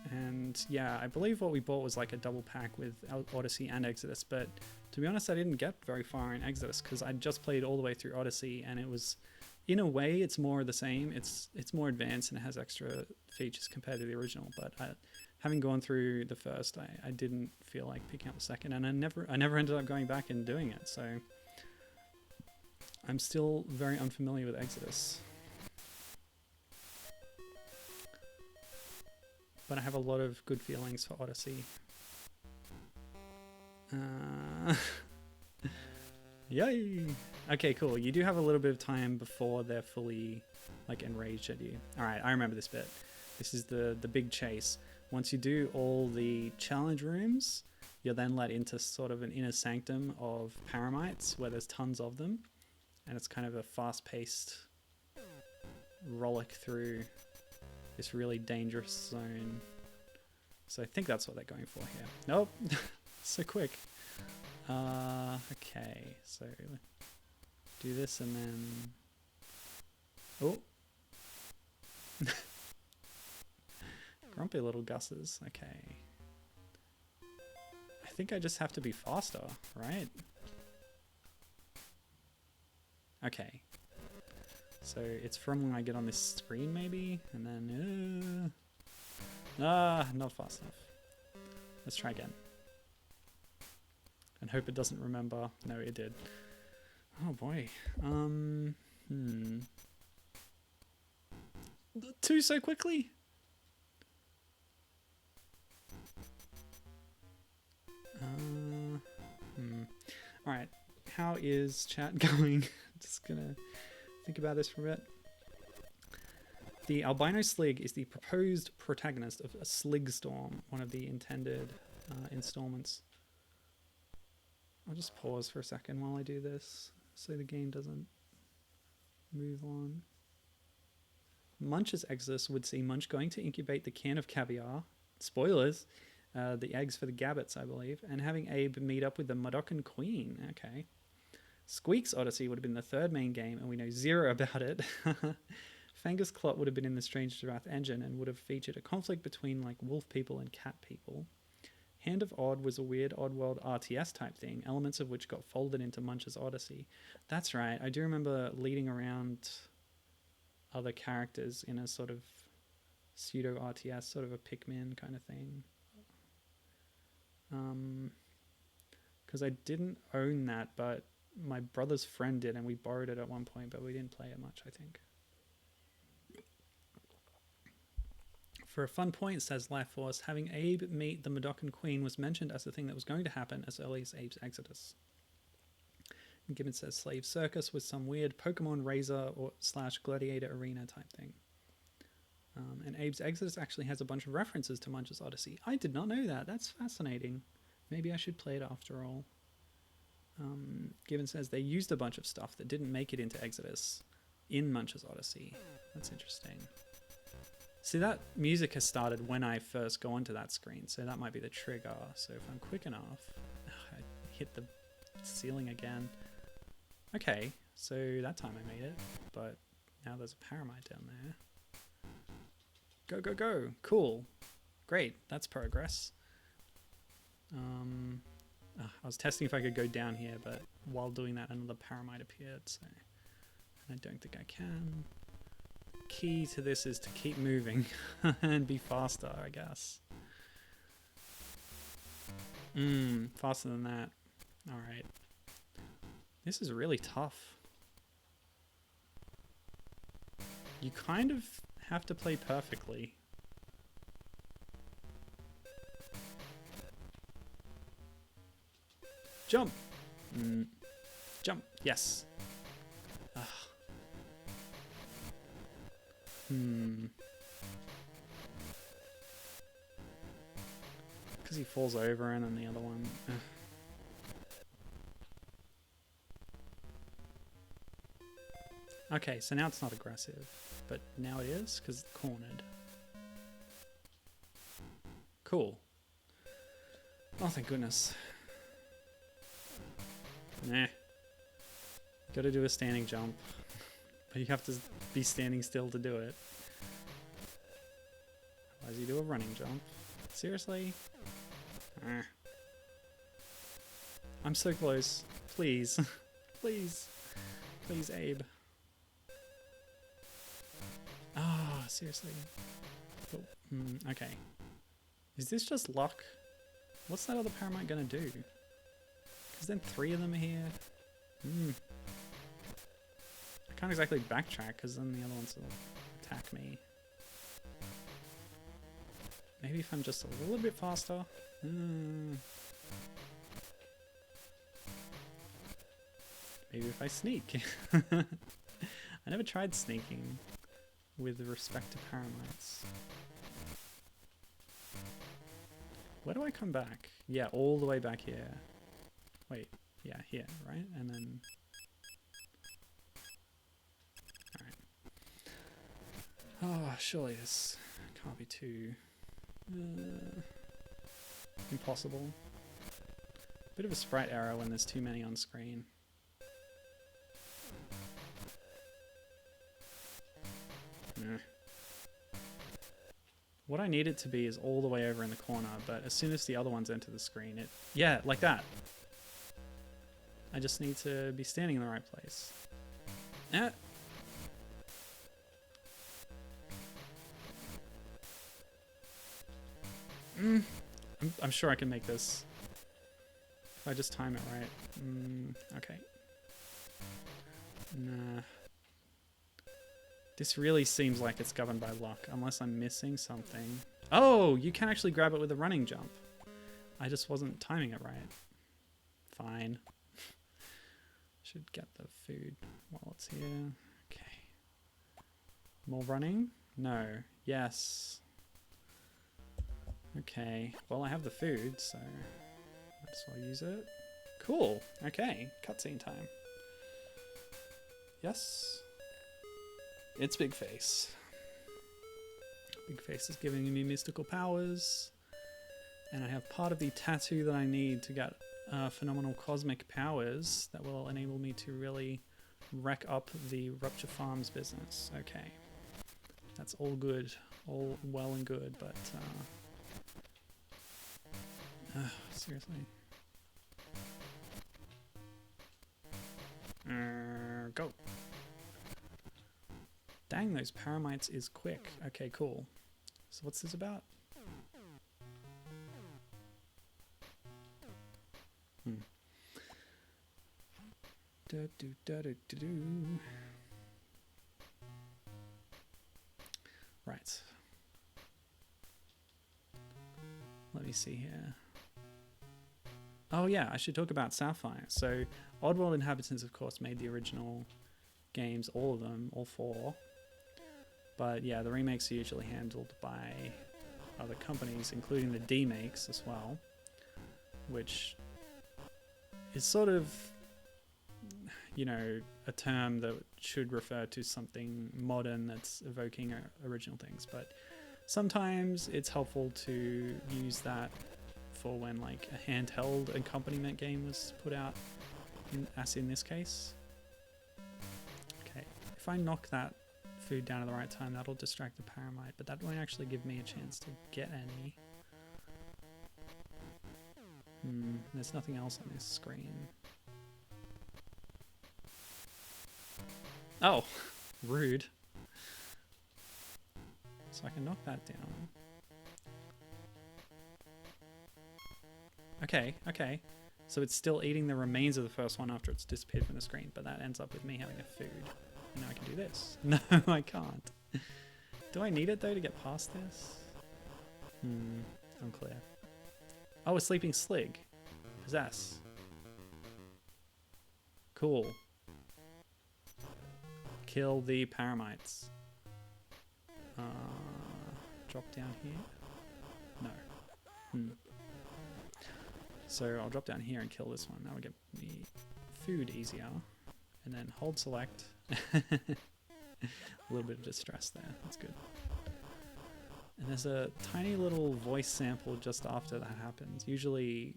And yeah, I believe what we bought was like a double pack with Oddysee and Exoddus, but to be honest, I didn't get very far in Exoddus because I just played all the way through Oddysee, and it was, in a way, it's more the same. It's more advanced and it has extra features compared to the original, but having gone through the first, I didn't feel like picking up the second, and I never ended up going back and doing it, so I'm still very unfamiliar with Exoddus. But I have a lot of good feelings for Oddysee. Yay! Okay, cool. You do have a little bit of time before they're fully like enraged at you. Alright, I remember this bit. This is the big chase. Once you do all the challenge rooms, you're then let into sort of an inner sanctum of paramites where there's tons of them. And it's kind of a fast-paced rollick through this really dangerous zone. So I think that's what they're going for here. Nope. So quick. Okay, so do this and then... Oh! Grumpy little Gusses, okay. I think I just have to be faster, right? Okay. So it's from when I get on this screen maybe, and then... not fast enough. Let's try again. And hope it doesn't remember. No, it did. Oh boy. Two so quickly? Alright, how is chat going? Just gonna think about this for a bit. The albino slig is the proposed protagonist of a Slig Storm, one of the intended installments. I'll just pause for a second while I do this so the game doesn't move on. Munch's Exoddus would see Munch going to incubate the can of caviar, spoilers, the eggs for the gabbets, I believe, and having Abe meet up with the Mudokon Queen. Okay. Squeak's Oddysee would have been the third main game, and we know zero about it. Fangus Clot would have been in the Strange Giraffe engine and would have featured a conflict between like wolf people and cat people. Hand of Odd was a weird Oddworld RTS type thing, elements of which got folded into Munch's Oddysee. That's right, I do remember leading around other characters in a sort of pseudo RTS, sort of a Pikmin kind of thing. Because I didn't own that, but my brother's friend did, and we borrowed it at one point, but we didn't play it much, I think. For a fun point, says Life Force, having Abe meet the Mudokon Queen was mentioned as the thing that was going to happen as early as Abe's Exoddus. And Gibbon says Slave Circus was some weird Pokemon Razor or / Gladiator Arena type thing. And Abe's Exoddus actually has a bunch of references to Munch's Oddysee. I did not know that. That's fascinating. Maybe I should play it after all. Gibbon says they used a bunch of stuff that didn't make it into Exoddus in Munch's Oddysee. That's interesting. See, that music has started when I first go onto that screen, so that might be the trigger. So if I'm quick enough... I hit the ceiling again. Okay, so that time I made it, but now there's a Paramite down there. Go, go, go! Cool. Great, that's progress. I was testing if I could go down here, but while doing that another Paramite appeared, so... I don't think I can. Key to this is to keep moving and be faster, I guess. Faster than that. Alright. This is really tough. You kind of have to play perfectly. Jump! Jump, yes. Ugh. Because he falls over and then the other one... Okay, so now it's not aggressive, but now it is because it's cornered. Cool. Oh, thank goodness. Nah. Gotta do a standing jump. But you have to be standing still to do it. Otherwise you do a running jump. Seriously? I'm so close. Please. Please. Please, Abe. Ah, seriously. Oh, okay. Is this just luck? What's that other Paramite gonna do? Because then 3 of them are here. I can't exactly backtrack because then the other ones will attack me. Maybe if I'm just a little bit faster. Maybe if I sneak. I never tried sneaking with respect to Paramites. Where do I come back? Yeah, all the way back here. Wait, yeah, here, right? And then... Alright. Oh, surely this can't be too... impossible. Bit of a sprite error when there's too many on screen. What I need it to be is all the way over in the corner, but as soon as the other ones enter the screen, it... Yeah, like that. I just need to be standing in the right place. I'm sure I can make this. If I just time it right. Okay. Nah. This really seems like it's governed by luck, unless I'm missing something. Oh, you can actually grab it with a running jump. I just wasn't timing it right. Fine. Should get the food while it's here. Okay. More running? No. Yes. Okay. Well, I have the food, so might as well use it. Cool. Okay. Cutscene time. Yes. It's Big Face. Big Face is giving me mystical powers. And I have part of the tattoo that I need to get phenomenal cosmic powers that will enable me to really wreck up the Rupture Farms business. Okay. That's all good. All well and good, but... seriously. Go. Dang, those paramites is quick. Okay, cool. So what's this about? Right. Let me see here. Oh yeah, I should talk about Sapphire. So, Oddworld Inhabitants, of course, made the original games, all of them, all 4. But yeah, the remakes are usually handled by other companies, including the D-makes as well, which is sort of, you know, a term that should refer to something modern that's evoking original things. But sometimes it's helpful to use that for when like a handheld accompaniment game was put out, as in this case. Okay, if I knock that food down at the right time, that'll distract the paramite, but that won't actually give me a chance to get any. There's nothing else on this screen. Oh, rude. So I can knock that down. Okay, okay. So it's still eating the remains of the first one after it's disappeared from the screen, but that ends up with me having a food. And now I can do this. No, I can't. Do I need it though to get past this? Unclear. Oh, a sleeping slig. Possess. Cool. Kill the paramites. Drop down here? No. So I'll drop down here and kill this one. That will get me food easier. And then hold select. A little bit of distress there. That's good. And there's a tiny little voice sample just after that happens. Usually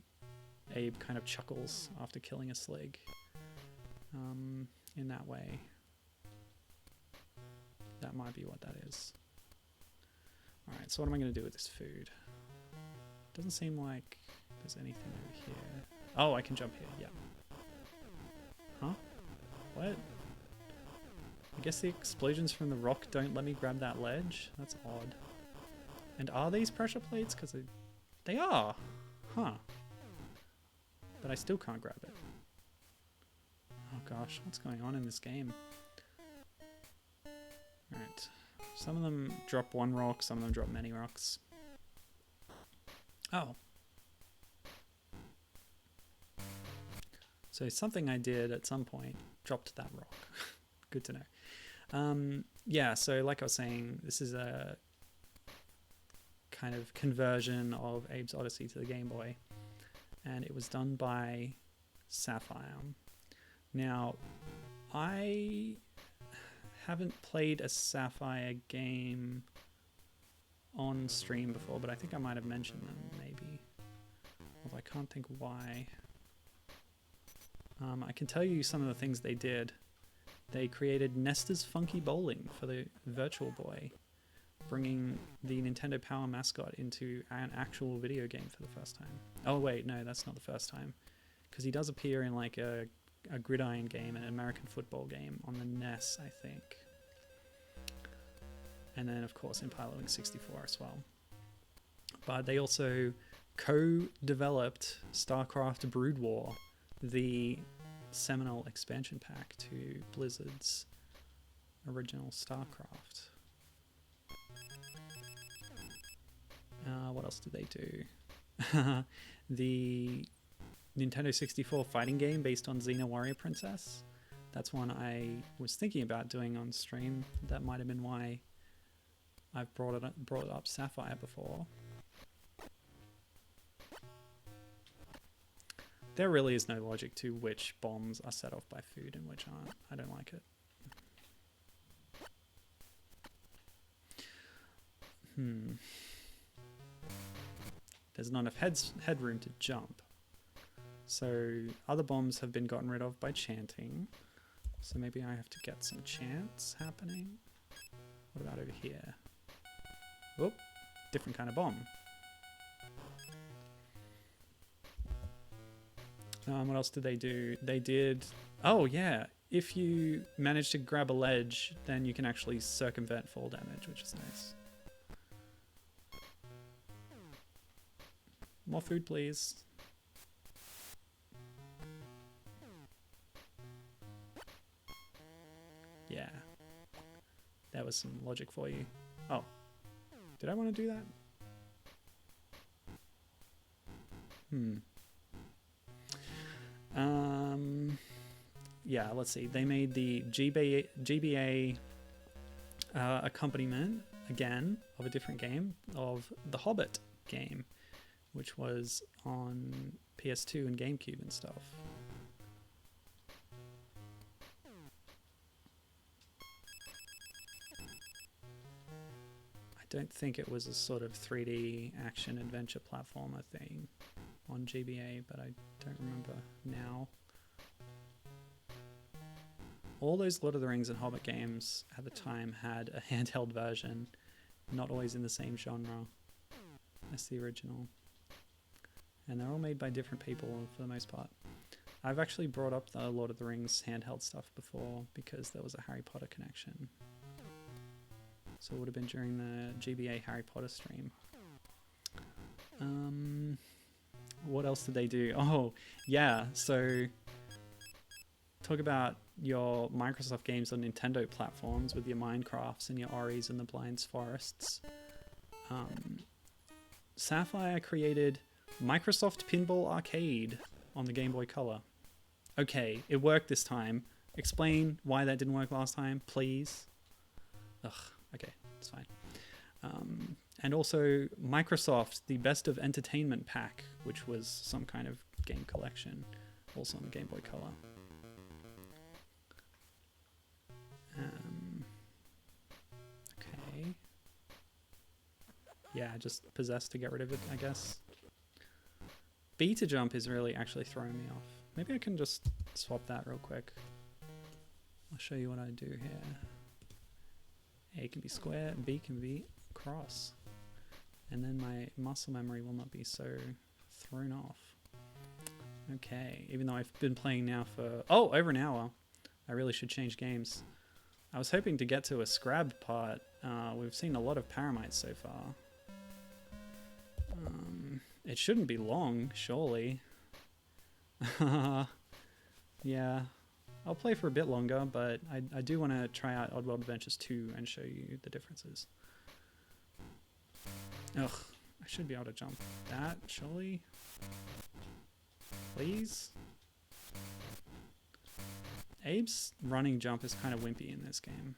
Abe kind of chuckles after killing a slig. In that way. That might be what that is. Alright, so what am I going to do with this food? Doesn't seem like there's anything over here. Oh, I can jump here, yeah. Huh? What? I guess the explosions from the rock don't let me grab that ledge? That's odd. And are these pressure plates? Because they are! Huh. But I still can't grab it. Oh gosh, what's going on in this game? Alright. Some of them drop one rock, some of them drop many rocks. Oh. So something I did at some point dropped that rock. Good to know. Yeah, so like I was saying, this is a kind of conversion of Abe's Oddysee to the Game Boy. And it was done by Sapphire. Now, I haven't played a Sapphire game on stream before, but I think I might have mentioned them, maybe. Although I can't think why. I can tell you some of the things they did. They created Nestor's Funky Bowling for the Virtual Boy, bringing the Nintendo Power mascot into an actual video game for the first time. Oh wait, no, that's not the first time. Because he does appear in like a gridiron game, an American football game on the NES, I think. And then, of course, in Pilotwings 64 as well. But they also co-developed StarCraft Brood War, the seminal expansion pack to Blizzard's original StarCraft. What else did they do? The Nintendo 64 fighting game based on Xena Warrior Princess. That's one I was thinking about doing on stream. That might have been why I've brought up Sapphire before. There really is no logic to which bombs are set off by food and which aren't. I don't like it. There's not enough headroom to jump. So other bombs have been gotten rid of by chanting. So maybe I have to get some chants happening. What about over here? Oh, different kind of bomb. What else did they do? They did... Oh, yeah. If you manage to grab a ledge, then you can actually circumvent fall damage, which is nice. More food, please. Yeah. That was some logic for you. Oh. Did I want to do that? Yeah, let's see. They made the GBA accompaniment, again, of a different game, of the Hobbit game, which was on PS2 and GameCube and stuff. I don't think it was a sort of 3D action adventure platformer thing on GBA, but I don't remember now. All those Lord of the Rings and Hobbit games at the time had a handheld version, not always in the same genre as the original. And they're all made by different people for the most part. I've actually brought up the Lord of the Rings handheld stuff before because there was a Harry Potter connection. So it would have been during the GBA Harry Potter stream. What else did they do? Oh, yeah, so talk about your Microsoft games on Nintendo platforms with your Minecrafts and your Oris and the Blind's Forests. Sapphire created Microsoft Pinball Arcade on the Game Boy Color. Okay, it worked this time. Explain why that didn't work last time, please. Ugh, okay, it's fine. And also Microsoft, the Best of Entertainment Pack, which was some kind of game collection, also on the Game Boy Color. Okay. Yeah, just possessed to get rid of it, I guess. Beta jump is really actually throwing me off. Maybe I can just swap that real quick. I'll show you what I do here. A can be square, B can be cross. And then my muscle memory will not be so thrown off. Okay, even though I've been playing now for, over an hour. I really should change games. I was hoping to get to a scrabbed part. We've seen a lot of Paramites so far. It shouldn't be long, surely. Yeah, I'll play for a bit longer, but I do want to try out Oddworld Adventures 2 and show you the differences. Ugh, I should be able to jump that, surely? Please? Abe's running jump is kind of wimpy in this game.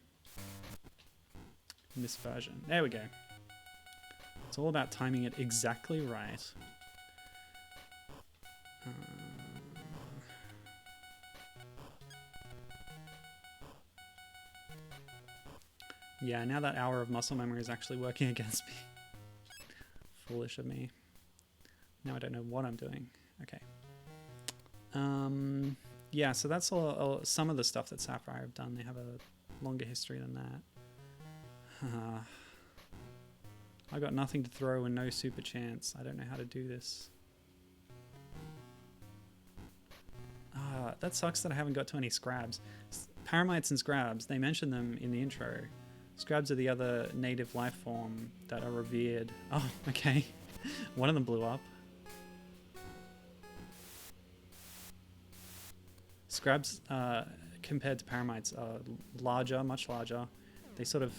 In this version. There we go. It's all about timing it exactly right. Yeah, now that hour of muscle memory is actually working against me. Foolish of me. Now I don't know what I'm doing. Okay. Yeah, so that's all some of the stuff that Sapphire have done. They have a longer history than that. I got nothing to throw and no super chance. I don't know how to do this. That sucks that I haven't got to any scrabs. Paramites and scrabs, they mention them in the intro. Scrabs are the other native life form that are revered. Oh, okay. One of them blew up. Scrabs compared to Paramites, are larger, much larger. They sort of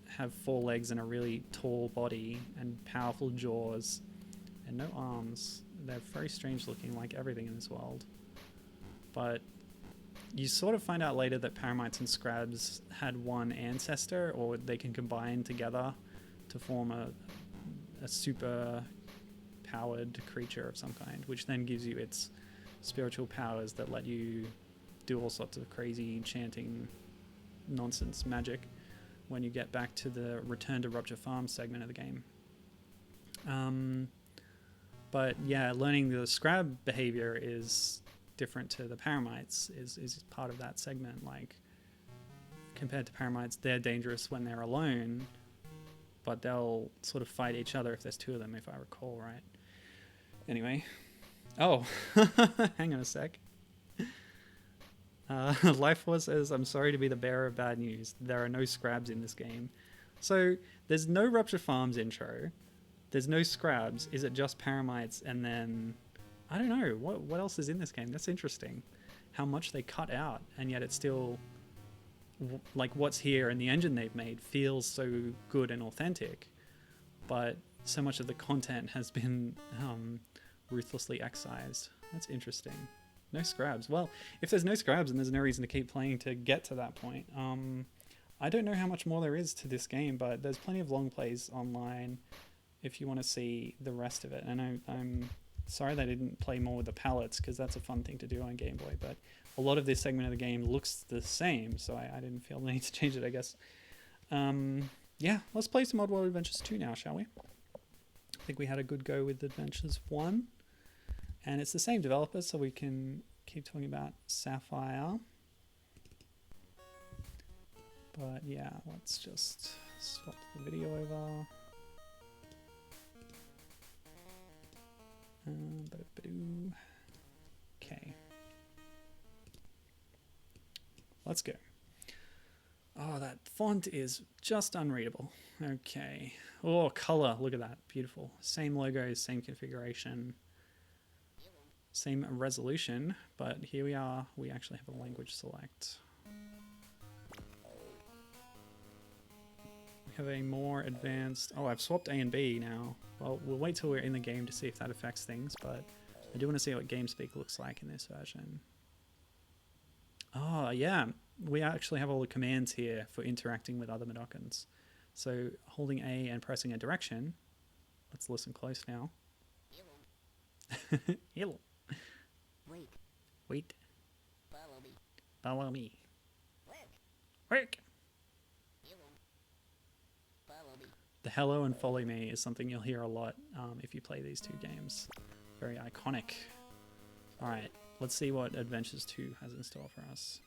have 4 legs and a really tall body and powerful jaws and no arms. They're very strange looking, like everything in this world. But you sort of find out later that Paramites and Scrabs had one ancestor, or they can combine together to form a super powered creature of some kind, which then gives you its spiritual powers that let you do all sorts of crazy enchanting nonsense magic when you get back to the Return to Rupture Farm segment of the game. But yeah, learning the Scrab behavior is different to the Paramites is part of that segment. Like, compared to Paramites, they're dangerous when they're alone, but they'll sort of fight each other if there's 2 of them, if I recall right. Anyway. Oh, hang on a sec. Lifeforce says, I'm sorry to be the bearer of bad news. There are no Scrabs in this game. So, there's no Rupture Farms intro. There's no Scrabs. Is it just Paramites and then... I don't know. What else is in this game? That's interesting. How much they cut out, and yet it's still... like, what's here and the engine they've made feels so good and authentic. But so much of the content has been ruthlessly excised. That's interesting. No Scrabs. Well, if there's no Scrabs, then there's no reason to keep playing to get to that point. I don't know how much more there is to this game, but there's plenty of long plays online if you want to see the rest of it. And I'm sorry that I didn't play more with the palettes, because that's a fun thing to do on Game Boy, but a lot of this segment of the game looks the same, so I didn't feel the need to change it, I guess. Yeah, let's play some Oddworld Adventures 2 now, shall we? I think we had a good go with Adventures 1. And it's the same developer, so we can keep talking about Sapphire. But yeah, let's just swap the video over. Okay. Let's go. Oh, that font is just unreadable. Okay. Oh, color. Look at that. Beautiful. Same logos, same configuration. Same resolution, but here we are. We actually have a language select. We have a more advanced... Oh, I've swapped A and B now. Well, we'll wait till we're in the game to see if that affects things, but I do want to see what Gamespeak looks like in this version. Oh, yeah. We actually have all the commands here for interacting with other Mudokons. So, holding A and pressing a direction. Let's listen close now. Hello. Wait. Follow me. Follow me. Work. Follow me. The hello and follow me is something you'll hear a lot if you play these 2 games. Very iconic. Alright, let's see what Adventures 2 has in store for us.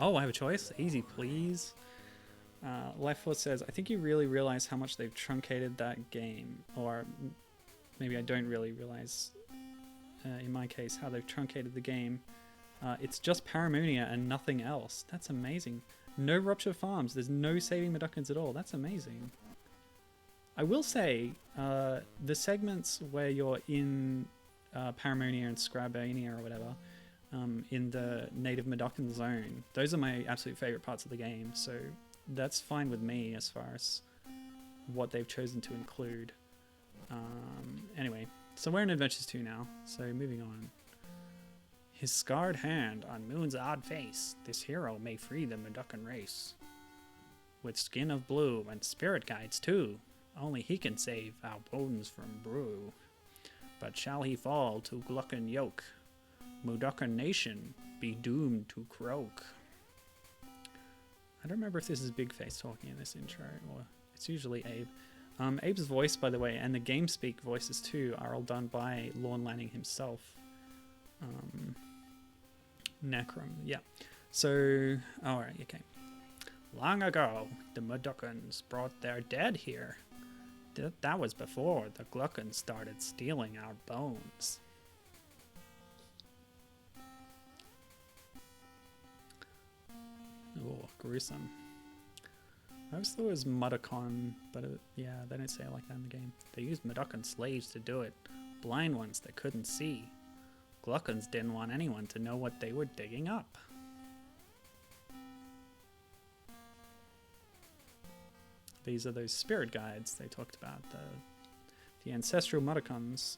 Oh, I have a choice? Easy, please. Lifeforce says, I think you really realize how much they've truncated that game. Or maybe I don't really realize, in my case, how they've truncated the game. It's just Paramonia and nothing else. That's amazing. No Rupture Farms. There's no saving Mudokons at all. That's amazing. I will say, the segments where you're in Paramonia and Scrabania or whatever, in the native Mudokon zone, those are my absolute favorite parts of the game. So that's fine with me as far as what they've chosen to include. Anyway, so we're in Adventures 2 now, so moving on. His scarred hand on Moon's odd face, this hero may free the Mudokon race. With skin of blue and spirit guides too, only he can save our bones from brew. But shall he fall to Gluckon yoke, Mudokon nation be doomed to croak. I don't remember if this is Big Face talking in this intro, or it's usually Abe. Abe's voice, by the way, and the Gamespeak voices too, are all done by Lorne Lanning himself. Necrom, yeah. So, alright, okay. Long ago, the Mudokons brought their dead here. That was before the Gluckons started stealing our bones. Oh, gruesome. I always thought it was Mudokon, but yeah, they don't say it like that in the game. They used Mudokon slaves to do it. Blind ones that couldn't see. Gluckons didn't want anyone to know what they were digging up. These are those spirit guides they talked about, the ancestral Mudokons.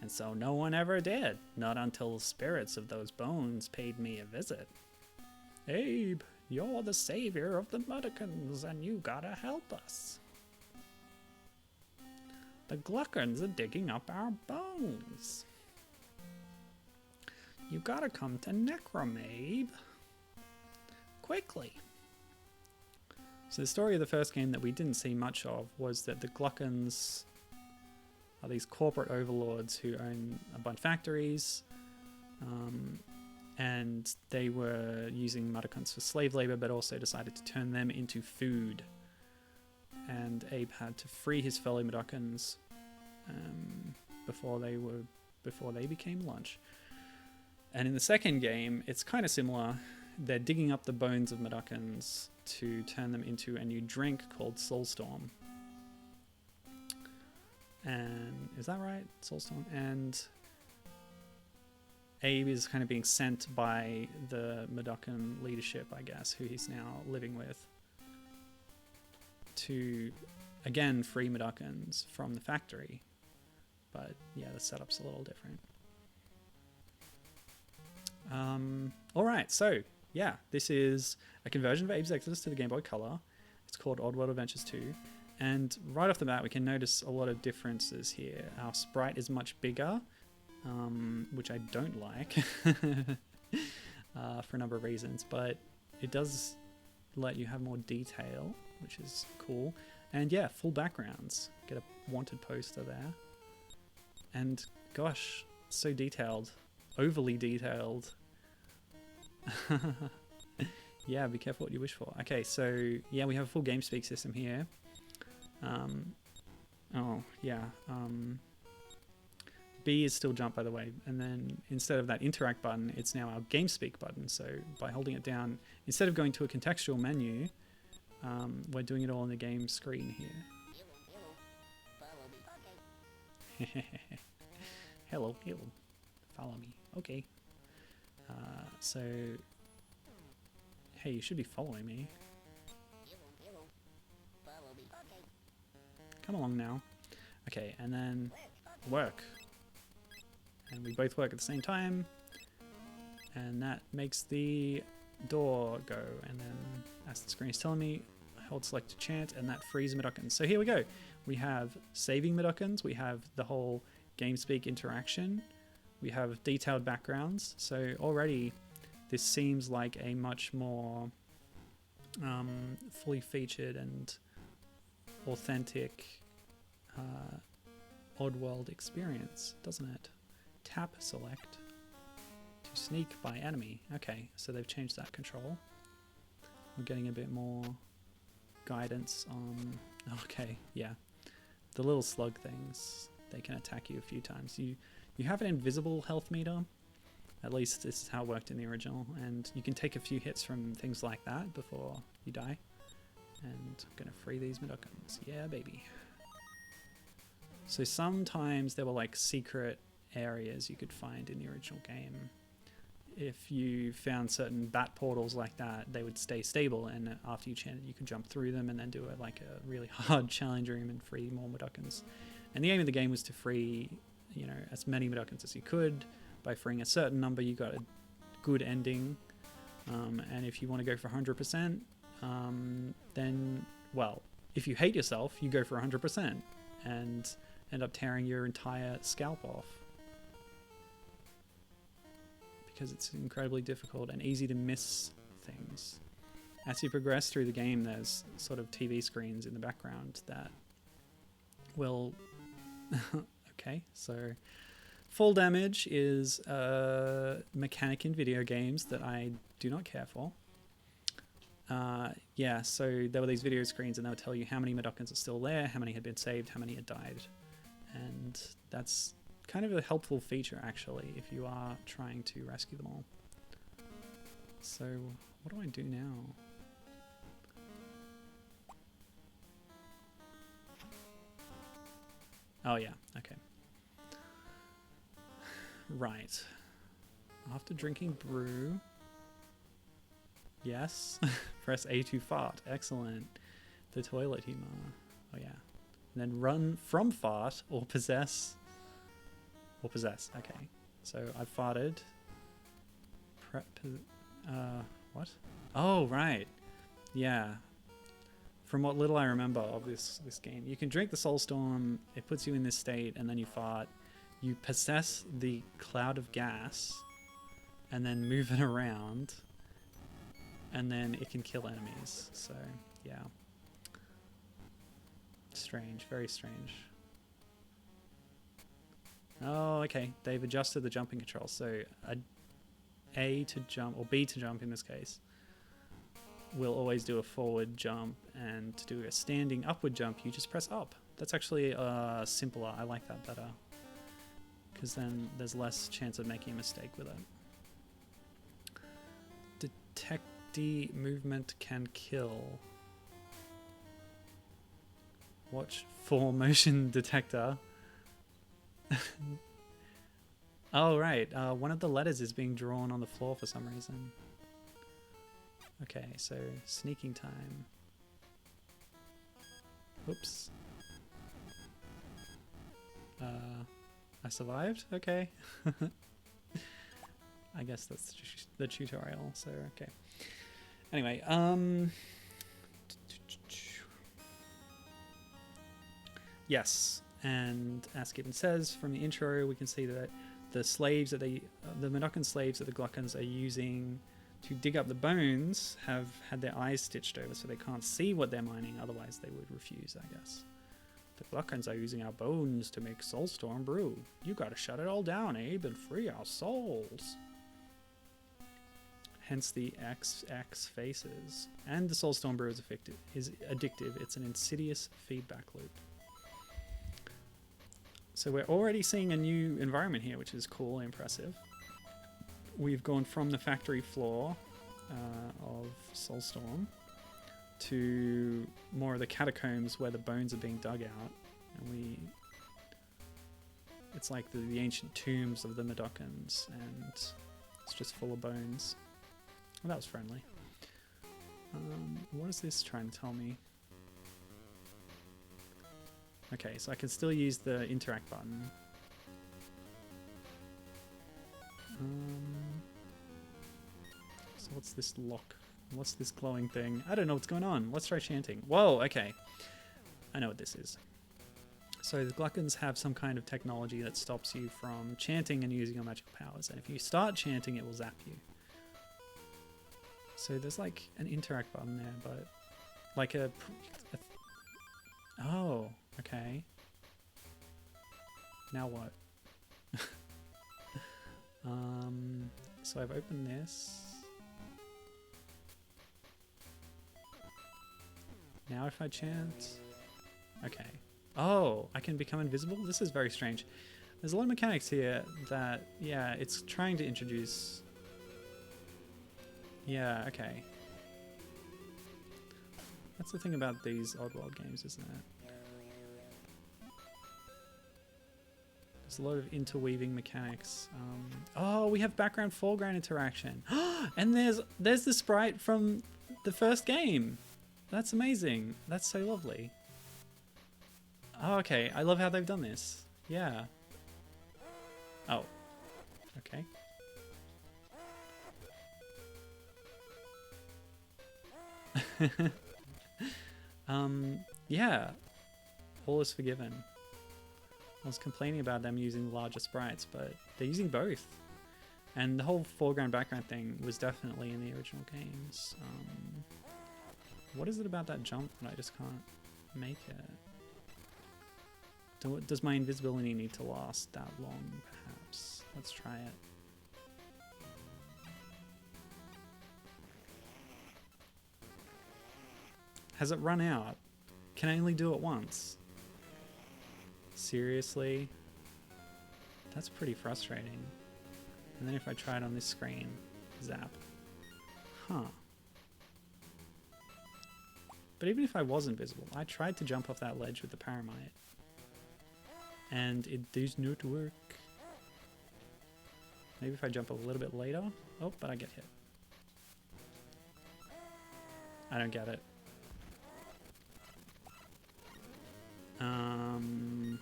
And so no one ever did, not until the spirits of those bones paid me a visit. Abe, you're the savior of the Mudokons, and you gotta help us. The Gluckons are digging up our bones. You gotta come to Necrom, Abe. Quickly. So the story of the first game that we didn't see much of was that the Gluckons are these corporate overlords who own a bunch of factories, and they were using Mudokons for slave labor, but also decided to turn them into food. And Abe had to free his fellow Mudokons before they became lunch. And in the second game, it's kind of similar. They're digging up the bones of Mudokons to turn them into a new drink called Soulstorm. And is that right? Soulstorm. And Abe is kind of being sent by the Mudokon leadership, I guess, who he's now living with, to again free Mudokons from the factory. But yeah, the setup's a little different. Alright, so yeah, this is a conversion of Abe's Exoddus to the Game Boy Color. It's called Oddworld Adventures 2. And right off the bat, we can notice a lot of differences here. Our sprite is much bigger, which I don't like for a number of reasons, but it does let you have more detail, which is cool. And yeah, full backgrounds. Get a wanted poster there. And gosh, so detailed. Overly detailed. Yeah, be careful what you wish for. Okay, so yeah, we have a full Gamespeak system here. Oh, yeah. B is still jump, by the way. And then instead of that interact button, it's now our Gamespeak button. So by holding it down, instead of going to a contextual menu, we're doing it all on the game screen here. Hello, hello. Follow me. Okay. So, hey, you should be following me. Come along now. Okay, and then work. And we both work at the same time. And that makes the door go. And then, as the screen is telling me, I hold select to chant, and that frees Mudokons. So here we go. We have saving Mudokons. We have the whole Gamespeak interaction. We have detailed backgrounds. So already, this seems like a much more fully featured and authentic Oddworld experience, doesn't it? Tap select to sneak by enemy. Okay, so they've changed that control. We're getting a bit more guidance on... Okay, yeah. The little slug things, they can attack you a few times. You have an invisible health meter. At least this is how it worked in the original. And you can take a few hits from things like that before you die. And I'm going to free these Mudokons. Yeah, baby. So sometimes there were like secret areas you could find in the original game. If you found certain bat portals like that, they would stay stable, and after you chanted, you could jump through them and then do a really hard challenge room and free more Mudokons. And the aim of the game was to free, you know, as many Mudokons as you could. By freeing a certain number, you got a good ending. And if you want to go for 100%, then, well, if you hate yourself, you go for 100% and end up tearing your entire scalp off. Because it's incredibly difficult and easy to miss things. As you progress through the game, there's sort of TV screens in the background that will... Okay, so... Fall damage is a mechanic in video games that I do not care for. Yeah, so there were these video screens and they would tell you how many Mudokons are still there, how many had been saved, how many had died. And that's kind of a helpful feature, actually, if you are trying to rescue them all. So, what do I do now? Oh yeah, okay. Right. After drinking brew. Yes. Press A to fart. Excellent. The toilet humor. Oh yeah. And then run from fart or possess. Or possess. Okay. So I farted. What? Oh, right. Yeah. From what little I remember of this game, you can drink the Soulstorm, it puts you in this state, and then you fart. You possess the cloud of gas, and then move it around, and then it can kill enemies. So, yeah. Strange, very strange. Oh, okay. They've adjusted the jumping controls. So, A to jump, or B to jump in this case, will always do a forward jump, and to do a standing upward jump, you just press up. That's actually simpler. I like that better, because then there's less chance of making a mistake with it. Detectee movement can kill. Watch for motion detector. Oh, right. One of the letters is being drawn on the floor for some reason. Okay, so sneaking time. Oops. I survived? Okay. I guess that's the tutorial, so okay. Anyway, yes, and as Gibbon says, from the intro we can see that the slaves that the Mudokon slaves that the Glukkons are using to dig up the bones have had their eyes stitched over so they can't see what they're mining, otherwise they would refuse, I guess. The Glukkons are using our bones to make Soulstorm brew. You gotta shut it all down, Abe, and free our souls. Hence the XX faces. And the Soulstorm brew is addictive. It's an insidious feedback loop. So we're already seeing a new environment here, which is cool and impressive. We've gone from the factory floor of Soulstorm to more of the catacombs where the bones are being dug out, and it's like the ancient tombs of the Mudokons, and it's just full of bones. Well, that was friendly. What is this trying to tell me? Okay, so I can still use the interact button. So what's this lock? What's this glowing thing? I don't know what's going on. Let's try chanting. Whoa, okay. I know what this is. So the Glukkons have some kind of technology that stops you from chanting and using your magical powers. And if you start chanting, it will zap you. So there's like an interact button there, but like oh, okay. Now what? So I've opened this. Now if I chant... Okay. Oh, I can become invisible? This is very strange. There's a lot of mechanics here that, yeah, it's trying to introduce... Yeah, okay. That's the thing about these Oddworld games, isn't it? There's a lot of interweaving mechanics. Oh, we have background-foreground interaction. And there's the sprite from the first game. That's amazing. That's so lovely. Oh, okay. I love how they've done this. Yeah. Oh. Okay. Yeah. All is forgiven. I was complaining about them using larger sprites, but they're using both. And the whole foreground background thing was definitely in the original games. What is it about that jump that I just can't make it? Does my invisibility need to last that long, perhaps? Let's try it. Has it run out? Can I only do it once? Seriously? That's pretty frustrating. And then if I try it on this screen, zap. Huh. But even if I was invisible, I tried to jump off that ledge with the Paramonia. and it does not work. Maybe if I jump a little bit later. Oh, but I get hit. I don't get it. Can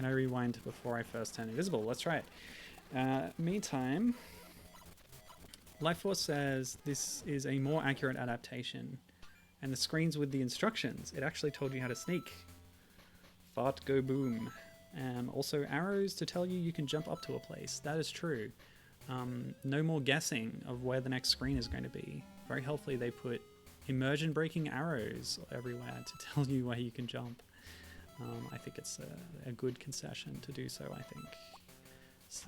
I rewind before I first turn invisible? Let's try it. Meantime, Lifeforce says this is a more accurate adaptation. And the screens with the instructions, it actually told you how to sneak. Fart go boom. Also arrows to tell you can jump up to a place. That is true. No more guessing of where the next screen is going to be. Very helpfully they put immersion breaking arrows everywhere to tell you where you can jump. I think it's a good concession to do so, I think. So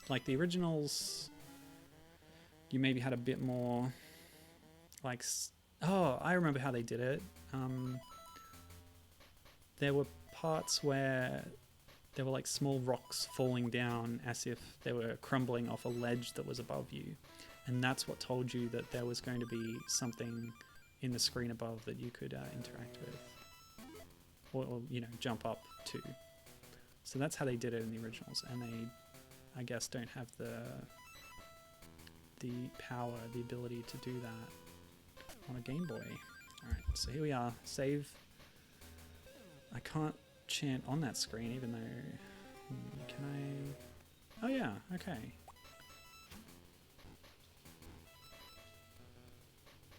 like the originals, you maybe had a bit more like... Oh, I remember how they did it. There were parts where there were like small rocks falling down as if they were crumbling off a ledge that was above you. And that's what told you that there was going to be something in the screen above that you could interact with. Or, you know, jump up to. So that's how they did it in the originals. And they, I guess, don't have the power, the ability to do that on a Game Boy. Alright, so here we are. Save. I can't chant on that screen, even though... Can I... Oh yeah, okay.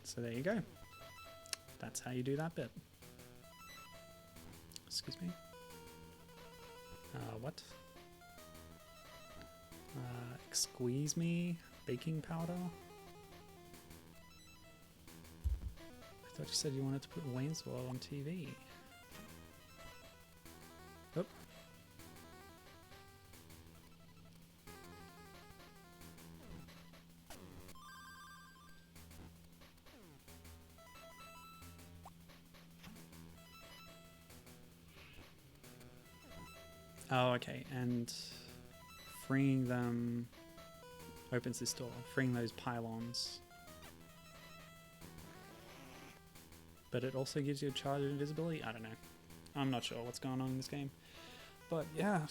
So there you go. That's how you do that bit. Excuse me. What? Squeeze me? Baking powder? I thought you said you wanted to put Wayne's World on TV. Oh. Oh, okay, and freeing them opens this door, freeing those pylons. But it also gives you a charge of invisibility? I don't know. I'm not sure what's going on in this game. But yeah,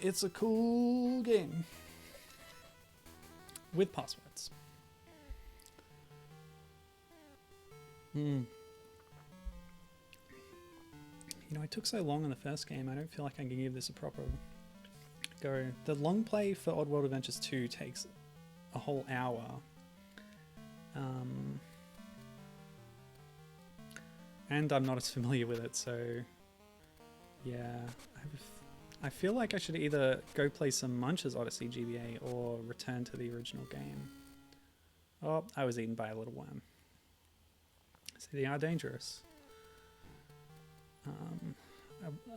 it's a cool game. With passwords. You know, I took so long on the first game, I don't feel like I can give this a proper go. The long play for Oddworld Adventures 2 takes a whole hour. And I'm not as familiar with it, so yeah. I feel like I should either go play some Munch's Oddysee GBA or return to the original game. Oh, I was eaten by a little worm. So they are dangerous.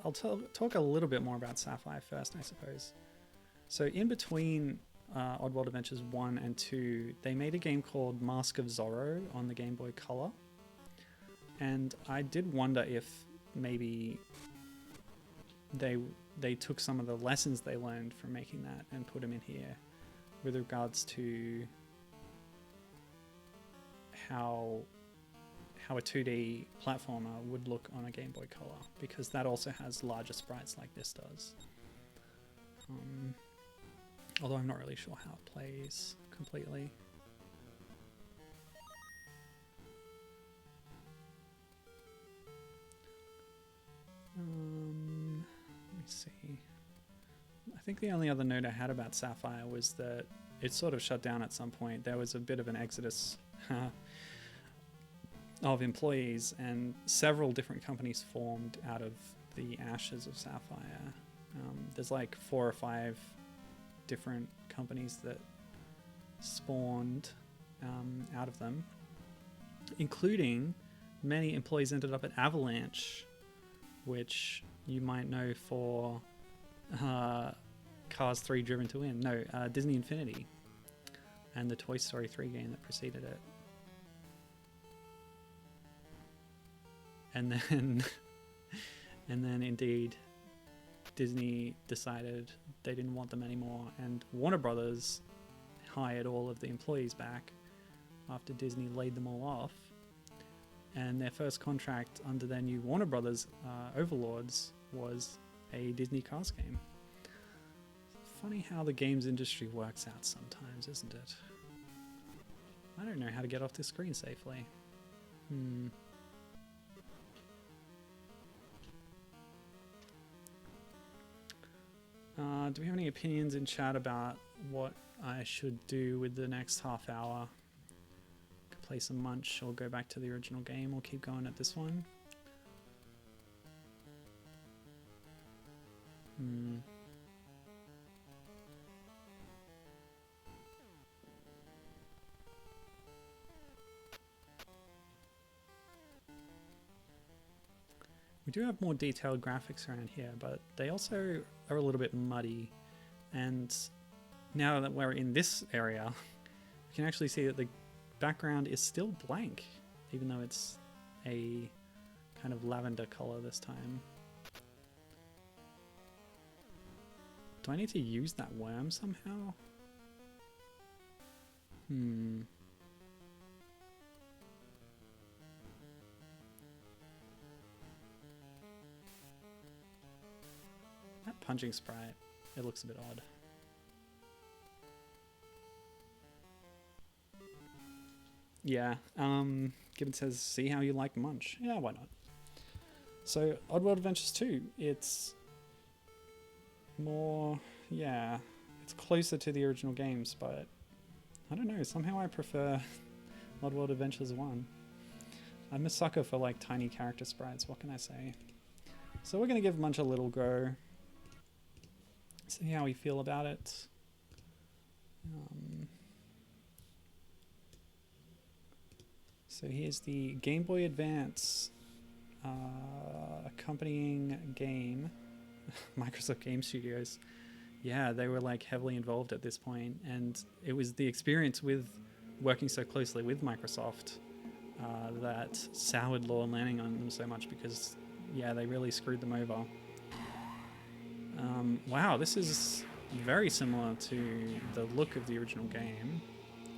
I'll talk a little bit more about Sapphire first, I suppose. So in between Oddworld Adventures 1 and 2, they made a game called Mask of Zorro on the Game Boy Color. And I did wonder if maybe they took some of the lessons they learned from making that and put them in here with regards to how a 2D platformer would look on a Game Boy Color, because that also has larger sprites like this does. Although I'm not really sure how it plays completely. Let me see. I think the only other note I had about Sapphire was that it sort of shut down at some point. There was a bit of an exodus of employees, and several different companies formed out of the ashes of Sapphire. There's like 4 or 5 different companies that spawned out of them, including many employees ended up at Avalanche, which you might know for Cars 3 Driven to Win. No, Disney Infinity and the Toy Story 3 game that preceded it. And then indeed Disney decided they didn't want them anymore, and Warner Brothers hired all of the employees back after Disney laid them all off. and their first contract under their new Warner Brothers overlords was a Disney Cars game. Funny how the games industry works out sometimes, isn't it? I don't know how to get off this screen safely. Do we have any opinions in chat about what I should do with the next half hour? Could play some Munch or go back to the original game or keep going at this one? We do have more detailed graphics around here, but they also are a little bit muddy. And now that we're in this area, we can actually see that the background is still blank, even though it's a kind of lavender color this time. Do I need to use that worm somehow? That punching sprite, it looks a bit odd. Yeah, Gibbon says, see how you like Munch. Yeah, why not? So, Oddworld Adventures 2, it's more, yeah, it's closer to the original games, but I don't know, somehow I prefer Oddworld Adventures 1. I'm a sucker for like tiny character sprites, what can I say? So we're going to give Munch a little go. See how we feel about it. So here's the Game Boy Advance accompanying game. Microsoft Game Studios. Yeah, they were like heavily involved at this point, and it was the experience with working so closely with Microsoft that soured Law and Lanning on them so much, because yeah, they really screwed them over. Wow, this is very similar to the look of the original game.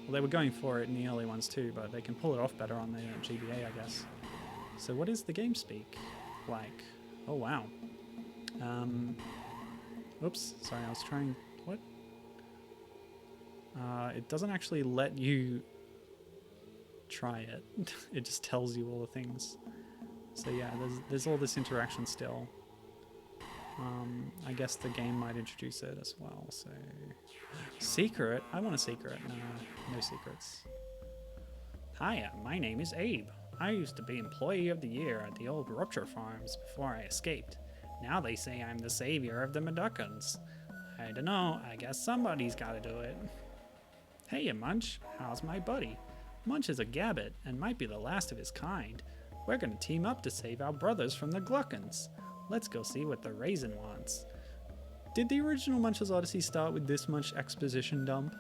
Well, they were going for it in the early ones too, but they can pull it off better on the GBA, I guess. So what is the Gamespeak like? Oh, wow. Oops, sorry, I was trying... What? It doesn't actually let you try it. It just tells you all the things. So yeah, there's all this interaction still. I guess the game might introduce it as well, so... Secret? I want a secret. No secrets. Hiya, my name is Abe. I used to be Employee of the Year at the old Rupture Farms before I escaped. Now they say I'm the savior of the Meducans. I don't know, I guess somebody's gotta do it. Hey, Munch, how's my buddy? Munch is a gabbit and might be the last of his kind. We're gonna team up to save our brothers from the Gluckons. Let's go see what the Raisin wants. Did the original Munch's Odyssey start with this much exposition dump?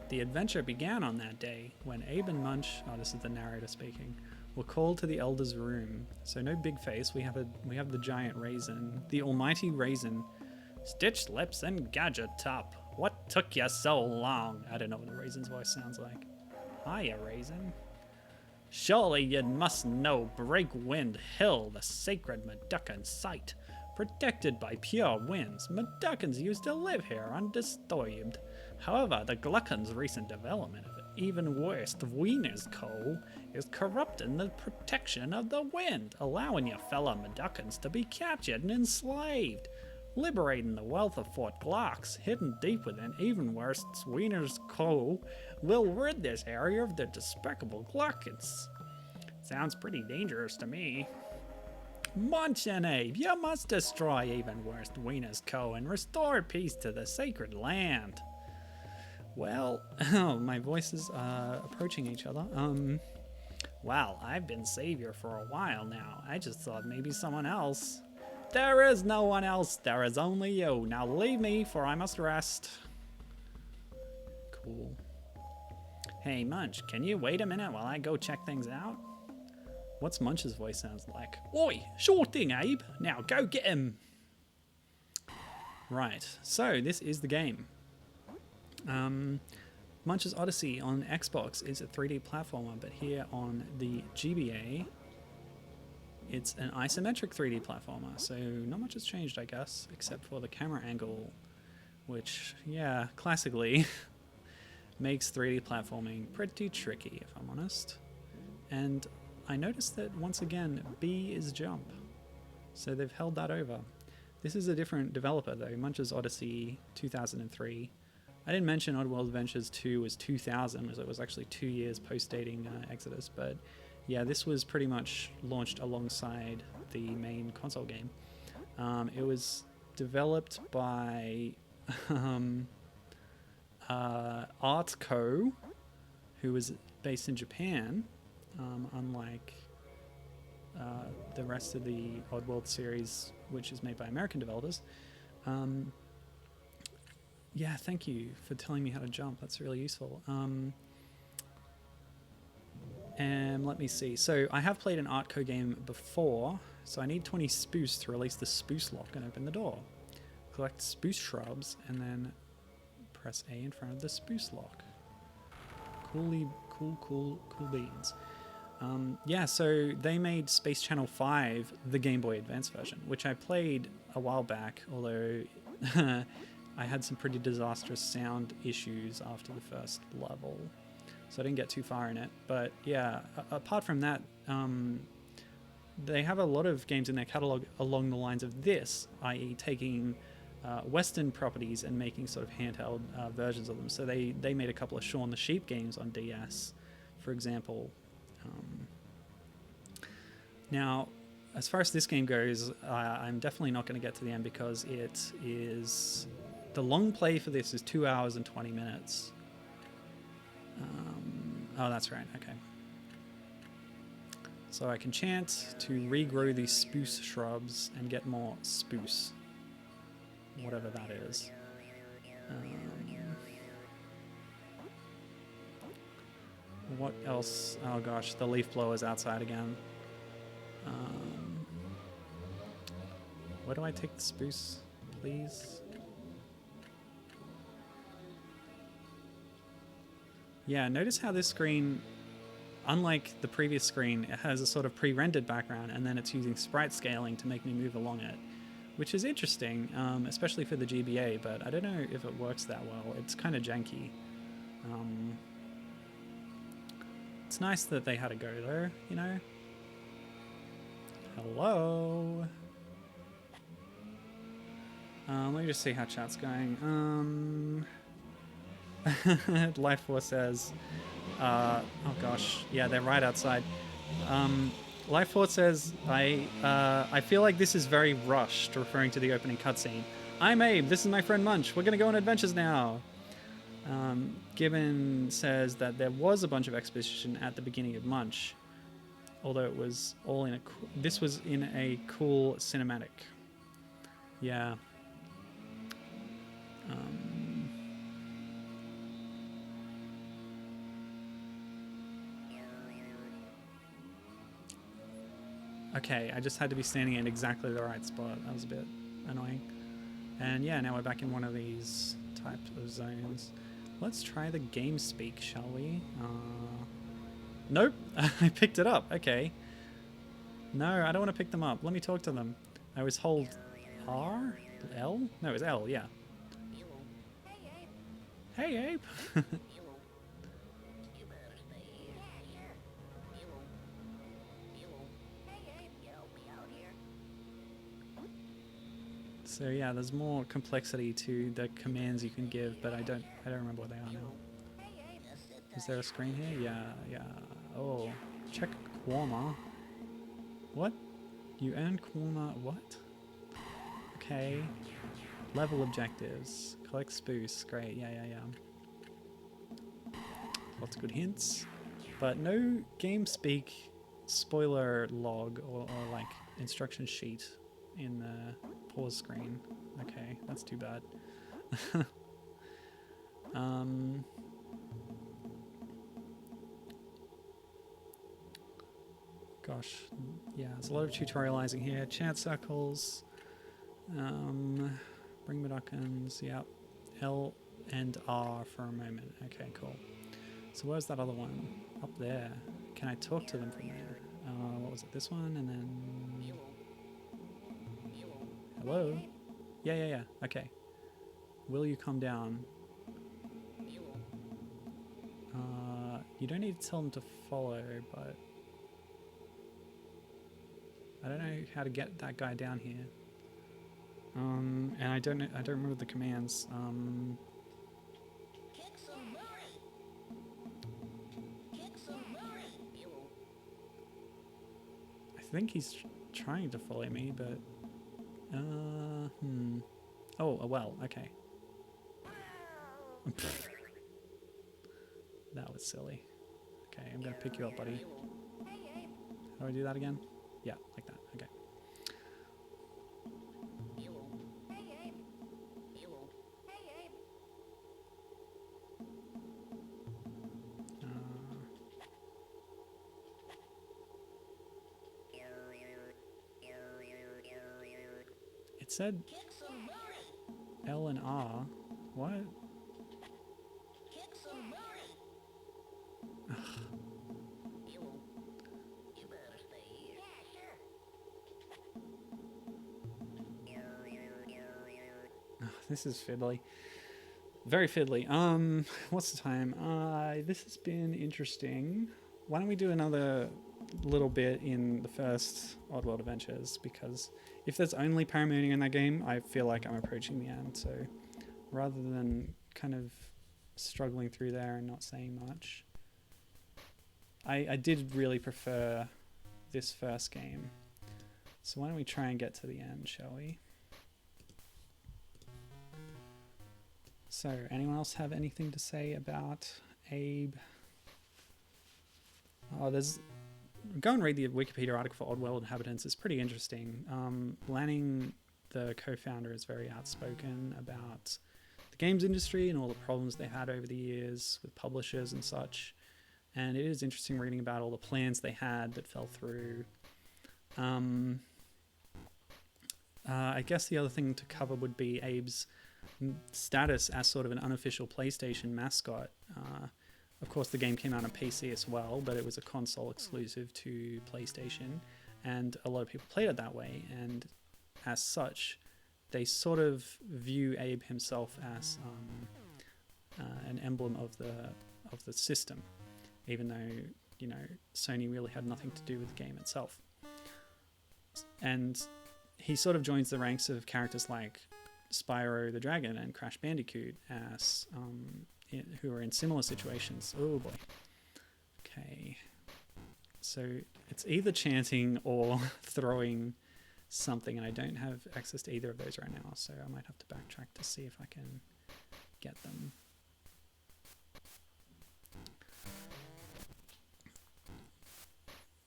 The adventure began on that day when Abe and Munch, oh, this is the narrator speaking, were called to the Elder's room. So no big face, we have the giant raisin, the almighty raisin. Stitched lips and gadget top. What took you so long? I don't know what the raisin's voice sounds like. Hiya, raisin. Surely you must know Breakwind Hill, the sacred Meducan site. Protected by pure winds, Meducans used to live here undisturbed. However, the Gluckon's recent development of even worse, Wiener's coal, is corrupting the protection of the wind, allowing your fellow Meducans to be captured and enslaved. Liberating the wealth of Fort Glocks, hidden deep within even worse Wiener's coal, will rid this area of the despicable Gluckons. Sounds pretty dangerous to me. Munch and Abe, you must destroy even worse Wiener's Co. and restore peace to the sacred land. Well, my voices are approaching each other. Well, I've been savior for a while now. I just thought maybe someone else. There is no one else. There is only you. Now leave me, for I must rest. Cool. Hey, Munch, can you wait a minute while I go check things out? What's Munch's voice sounds like? Oi, sure thing, Abe. Now go get him. Right, so this is the game. Munch's Oddysee on Xbox is a 3D platformer, but here on the GBA, it's an isometric 3D platformer. So not much has changed, I guess, except for the camera angle, which, yeah, classically makes 3D platforming pretty tricky, if I'm honest. And I noticed that, once again, B is jump. So they've held that over. This is a different developer, though. Munch's Oddysee 2003. I didn't mention Oddworld Adventures 2 was 2000, as it was actually 2 years post-dating Exoddus, but yeah, this was pretty much launched alongside the main console game. It was developed by Artco, who was based in Japan, unlike the rest of the Oddworld series, which is made by American developers. Yeah, thank you for telling me how to jump. That's really useful. And let me see. So I have played an Artco game before, so I need 20 spruce to release the spruce lock and open the door. Collect spruce shrubs and then press A in front of the spruce lock. Cool beans. Yeah, so they made Space Channel 5, the Game Boy Advance version, which I played a while back, although I had some pretty disastrous sound issues after the first level, so I didn't get too far in it. But yeah, apart from that, they have a lot of games in their catalog along the lines of this, i.e. taking Western properties and making sort of handheld versions of them. So they made a couple of Shaun the Sheep games on DS, for example. Now, as far as this game goes, I'm definitely not going to get to the end because it is... The long play for this is 2 hours and 20 minutes. Oh, that's right, okay. So I can chant to regrow these spruce shrubs and get more spruce. Whatever that is. What else? Oh gosh, the leaf blower's outside again. Where do I take the spruce, please? Yeah, notice how this screen, unlike the previous screen, it has a sort of pre-rendered background and then it's using sprite scaling to make me move along it, which is interesting, especially for the GBA, but I don't know if it works that well. It's kind of janky. It's nice that they had a go though, you know? Hello? Let me just see how chat's going. Life Force says, oh gosh, yeah, they're right outside. Life Force says, I feel like this is very rushed, referring to the opening cutscene. I'm Abe, this is my friend Munch, we're gonna go on adventures now. Gibbon says that there was a bunch of exposition at the beginning of Munch, although it was all in a, this was in a cool cinematic. Yeah. Okay, I just had to be standing in exactly the right spot. That was a bit annoying. And yeah, now we're back in one of these types of zones. Let's try the Gamespeak, shall we? Nope, I picked it up. Okay. No, I don't want to pick them up. Let me talk to them. I was hold R? L? No, it was L, yeah. Hey, Abe. So yeah, there's more complexity to the commands you can give, but I don't remember what they are now. Is there a screen here? Yeah. Oh, check Quorma. What? You earn Quorma, what? Okay. Level objectives. Collect spruce. Great, yeah. Lots of good hints. But no Gamespeak spoiler log or like instruction sheet in the pause screen. Okay, that's too bad. Gosh, yeah, there's a lot of tutorializing here. Chant circles, bring Medukins, yeah. and R for a moment. Okay, cool. So where's that other one? Up there. Can I talk to them from there? What was it? This one, and then... Hello? Yeah. Okay. Will you come down? You don't need to tell them to follow, but... I don't know how to get that guy down here. And I don't remember the commands. I think he's trying to follow me, but oh, a well, okay. That was silly. Okay, I'm gonna pick you up, buddy. How do I do that again? Yeah, like that. Okay. It said L and R. What? This is fiddly. Very fiddly. What's the time? This has been interesting. Why don't we do another little bit in the first Oddworld Adventures? Because if there's only Paramonia in that game, I feel like I'm approaching the end. So rather than kind of struggling through there and not saying much, I did really prefer this first game. So why don't we try and get to the end, shall we? So, anyone else have anything to say about Abe? Oh, go and read the Wikipedia article for Oddworld Inhabitants. It's pretty interesting. Lanning, the co-founder, is very outspoken about the games industry and all the problems they had over the years with publishers and such. And it is interesting reading about all the plans they had that fell through. I guess the other thing to cover would be Abe's status as sort of an unofficial PlayStation mascot. Of course, the game came out on PC as well, but it was a console exclusive to PlayStation, and a lot of people played it that way, and as such, they sort of view Abe himself as an emblem of the system, even though, you know, Sony really had nothing to do with the game itself. And he sort of joins the ranks of characters like Spyro the Dragon and Crash Bandicoot as who are in similar situations. Oh boy. Okay. So it's either chanting or throwing something, and I don't have access to either of those right now, so I might have to backtrack to see if I can get them.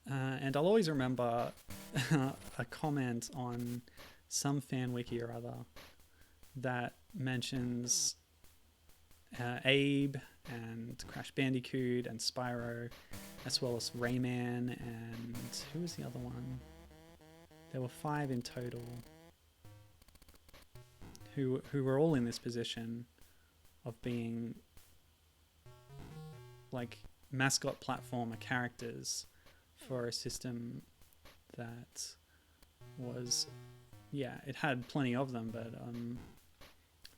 And I'll always remember a comment on some fan wiki or other that mentions Abe and Crash Bandicoot and Spyro, as well as Rayman, and who was the other one? There were 5 in total who were all in this position of being like mascot platformer characters for a system that was, yeah, it had plenty of them, but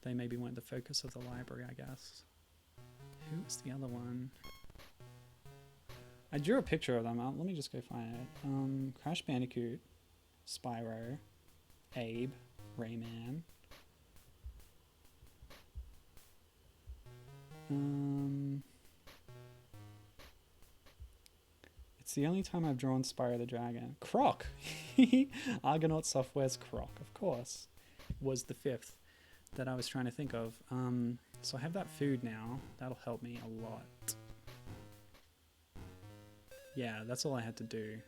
they maybe weren't the focus of the library, I guess. Who was the other one? I drew a picture of them. Let me just go find it. Crash Bandicoot, Spyro, Abe, Rayman. It's the only time I've drawn Spyro the Dragon. Croc! Argonaut Software's Croc, of course. Was the 5th that I was trying to think of. So I have that food now. That'll help me a lot. Yeah, that's all I had to do.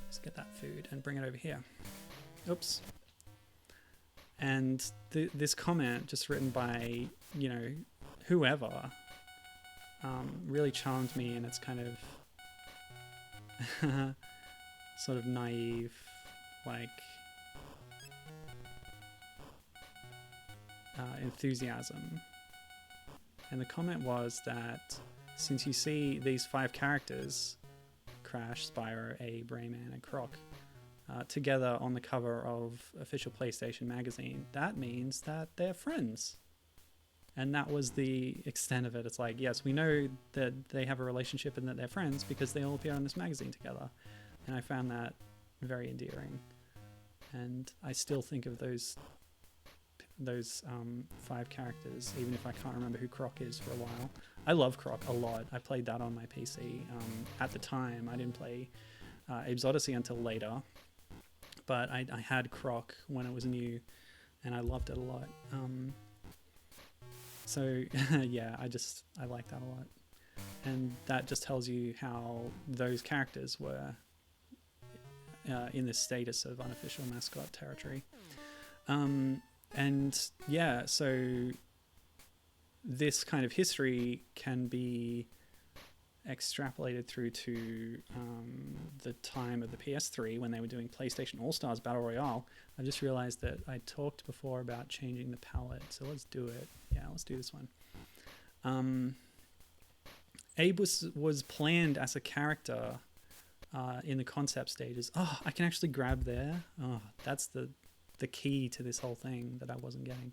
Just get that food and bring it over here. Oops. And this comment, just written by, you know, whoever, really charmed me, and it's kind of sort of naive, like enthusiasm. And the comment was that since you see these 5 characters, Crash, Spyro, Abe, Rayman, and Croc, together on the cover of official PlayStation magazine, that means that they're friends. And that was the extent of it. It's like, yes, we know that they have a relationship and that they're friends because they all appear on this magazine together. And I found that very endearing. And I still think of those 5 characters, even if I can't remember who Croc is for a while. I love Croc a lot. I played that on my PC. At the time, I didn't play Abe's Oddysee until later, but I had Croc when it was new, and I loved it a lot. So yeah, I like that a lot. And that just tells you how those characters were in this status of unofficial mascot territory. And yeah, so this kind of history can be extrapolated through to the time of the PS3 when they were doing PlayStation All-Stars Battle Royale. I just realized that I talked before about changing the palette, so let's do it. Yeah, let's do this one. Abe was planned as a character in the concept stages. Oh, I can actually grab there. Oh, that's the key to this whole thing that I wasn't getting.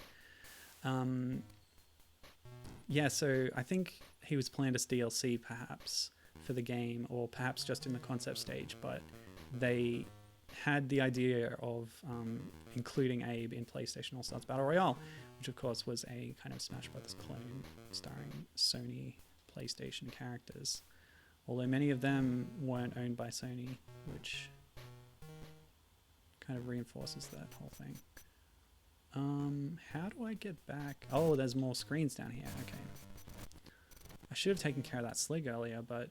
Yeah, so I think he was planned as DLC perhaps for the game, or perhaps just in the concept stage, but they had the idea of including Abe in PlayStation All-Stars Battle Royale, which of course was a kind of Smash Brothers clone starring Sony PlayStation characters, although many of them weren't owned by Sony, which kind of reinforces that whole thing. How do I get back? Oh, there's more screens down here. Okay. I should have taken care of that Slig earlier, but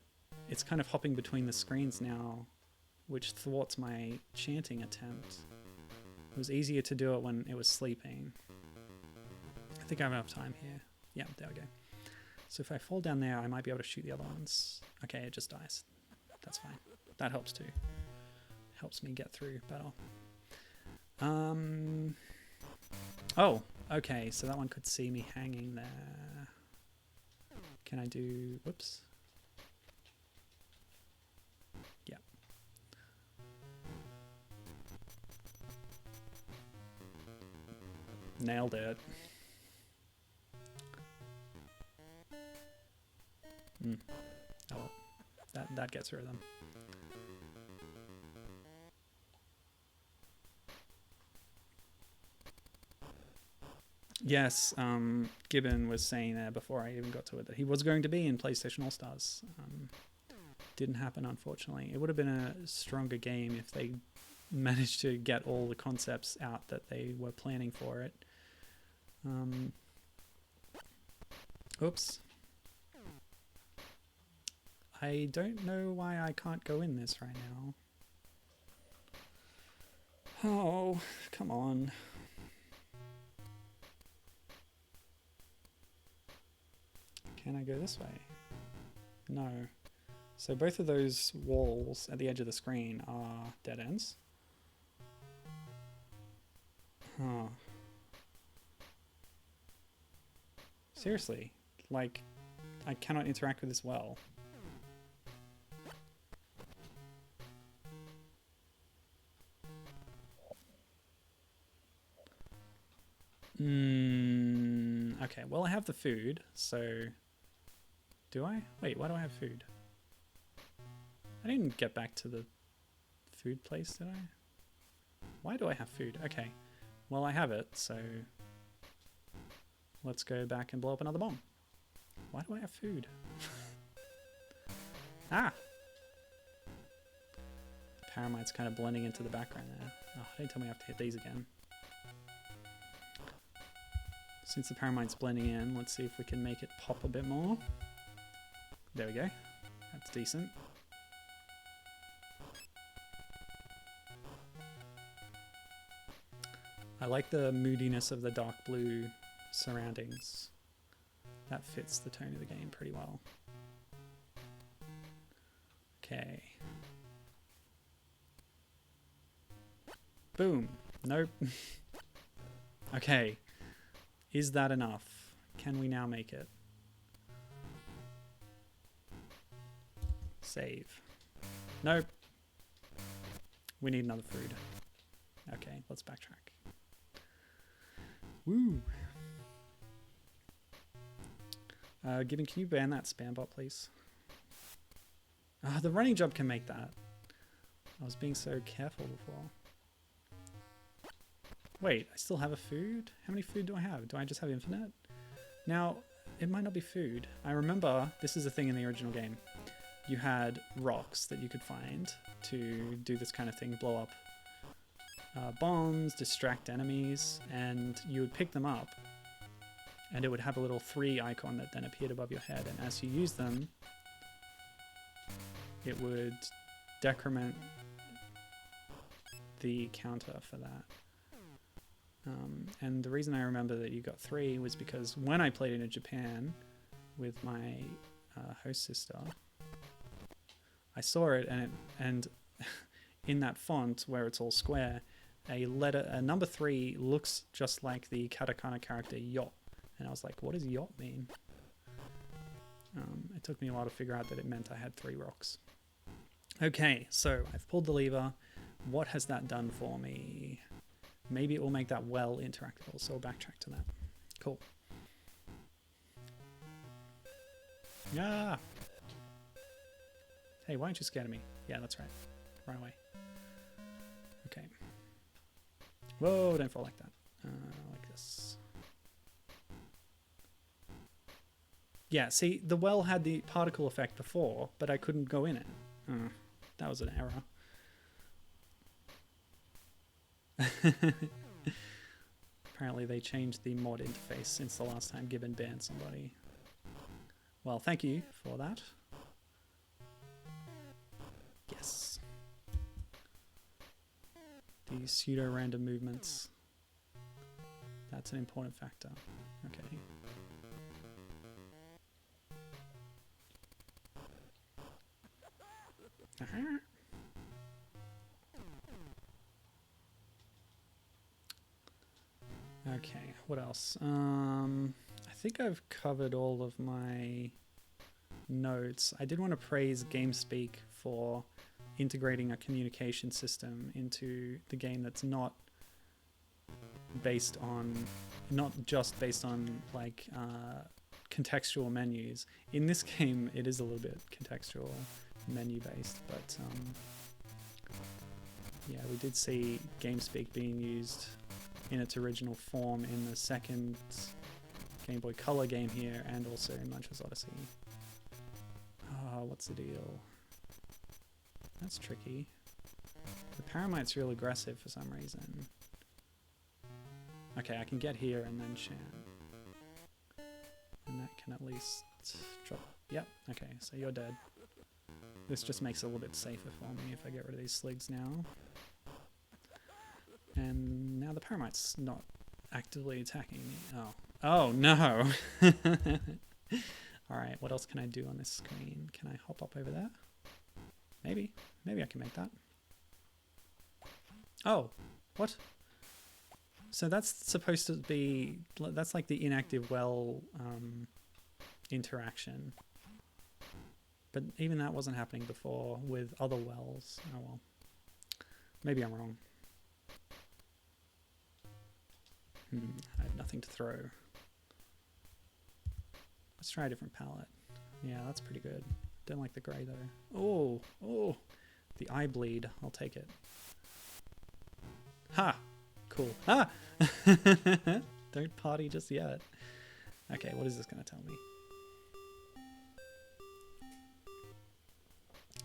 it's kind of hopping between the screens now, which thwarts my chanting attempt. It was easier to do it when it was sleeping. I think I have enough time here. Yeah, there we go. So if I fall down there, I might be able to shoot the other ones. Okay, it just dies. That's fine. That helps too. Helps me get through better. Oh, okay, so that one could see me hanging there. Can I do... Whoops. Yeah. Nailed it. Oh, well, that gets rid of them. Yes, Gibbon was saying there before I even got to it that he was going to be in PlayStation All-Stars. Didn't happen, unfortunately. It would have been a stronger game if they managed to get all the concepts out that they were planning for it. Oops. I don't know why I can't go in this right now. Oh, come on. Can I go this way? No. So both of those walls at the edge of the screen are dead ends. Huh. Seriously, like, I cannot interact with this well. Okay, well I have the food, so... Do I? Wait, why do I have food? I didn't get back to the food place, did I? Why do I have food? Okay, well I have it, so... Let's go back and blow up another bomb. Why do I have food? Ah! Paramite's kind of blending into the background there. Oh, don't tell me I have to hit these again. Since the Paramite's blending in, let's see if we can make it pop a bit more. There we go. That's decent. I like the moodiness of the dark blue surroundings. That fits the tone of the game pretty well. Okay. Boom. Nope. Okay. Is that enough? Can we now make it? Save. Nope. We need another food. Okay, let's backtrack. Woo! Gibbon, can you ban that spam bot, please? Ah, the running jump can make that. I was being so careful before. Wait, I still have a food? How many food do I have? Do I just have infinite? Now, it might not be food. I remember this is a thing in the original game. You had rocks that you could find to do this kind of thing, blow up bombs, distract enemies, and you would pick them up and it would have a little 3 icon that then appeared above your head, and as you use them, it would decrement the counter for that. And the reason I remember that you got 3 was because when I played it in Japan with my host sister, I saw it, and in that font where it's all square, a number 3 looks just like the katakana character yacht, and I was like, what does yacht mean? It took me a while to figure out that it meant I had 3 rocks. Okay, so I've pulled the lever. What has that done for me? Maybe it will make that well interactable, so I'll backtrack to that. Cool. Ah! Hey, why aren't you scared of me? Yeah, that's right. Run away. Okay. Whoa, don't fall like that. Like this. Yeah, see, the well had the particle effect before, but I couldn't go in it. That was an error. Apparently they changed the mod interface since the last time Gibbon banned somebody. Well, thank you for that. Yes. These pseudo-random movements. That's an important factor. Okay. Uh-huh. Okay, what else? I think I've covered all of my notes. I did want to praise Gamespeak for integrating a communication system into the game that's not just based on like contextual menus. In this game, it is a little bit contextual menu based, but yeah, we did see Gamespeak being used in its original form in the second Game Boy Color game here, and also in Munch's Oddysee. Oh, what's the deal? That's tricky. The Paramite's real aggressive for some reason. Okay, I can get here and then chant. And that can at least drop. Yep, okay, so you're dead. This just makes it a little bit safer for me if I get rid of these sligs now. And now the Paramite's not actively attacking me. Oh. Oh, no! Alright, what else can I do on this screen? Can I hop up over there? Maybe. Maybe I can make that. Oh! What? So that's supposed to be... That's like the inactive well interaction. But even that wasn't happening before with other wells. Oh well. Maybe I'm wrong. I have nothing to throw. Let's try a different palette. Yeah, that's pretty good. Don't like the grey though. Oh, oh, the eye bleed. I'll take it. Ha! Cool. Ah! Don't party just yet. Okay, what is this going to tell me?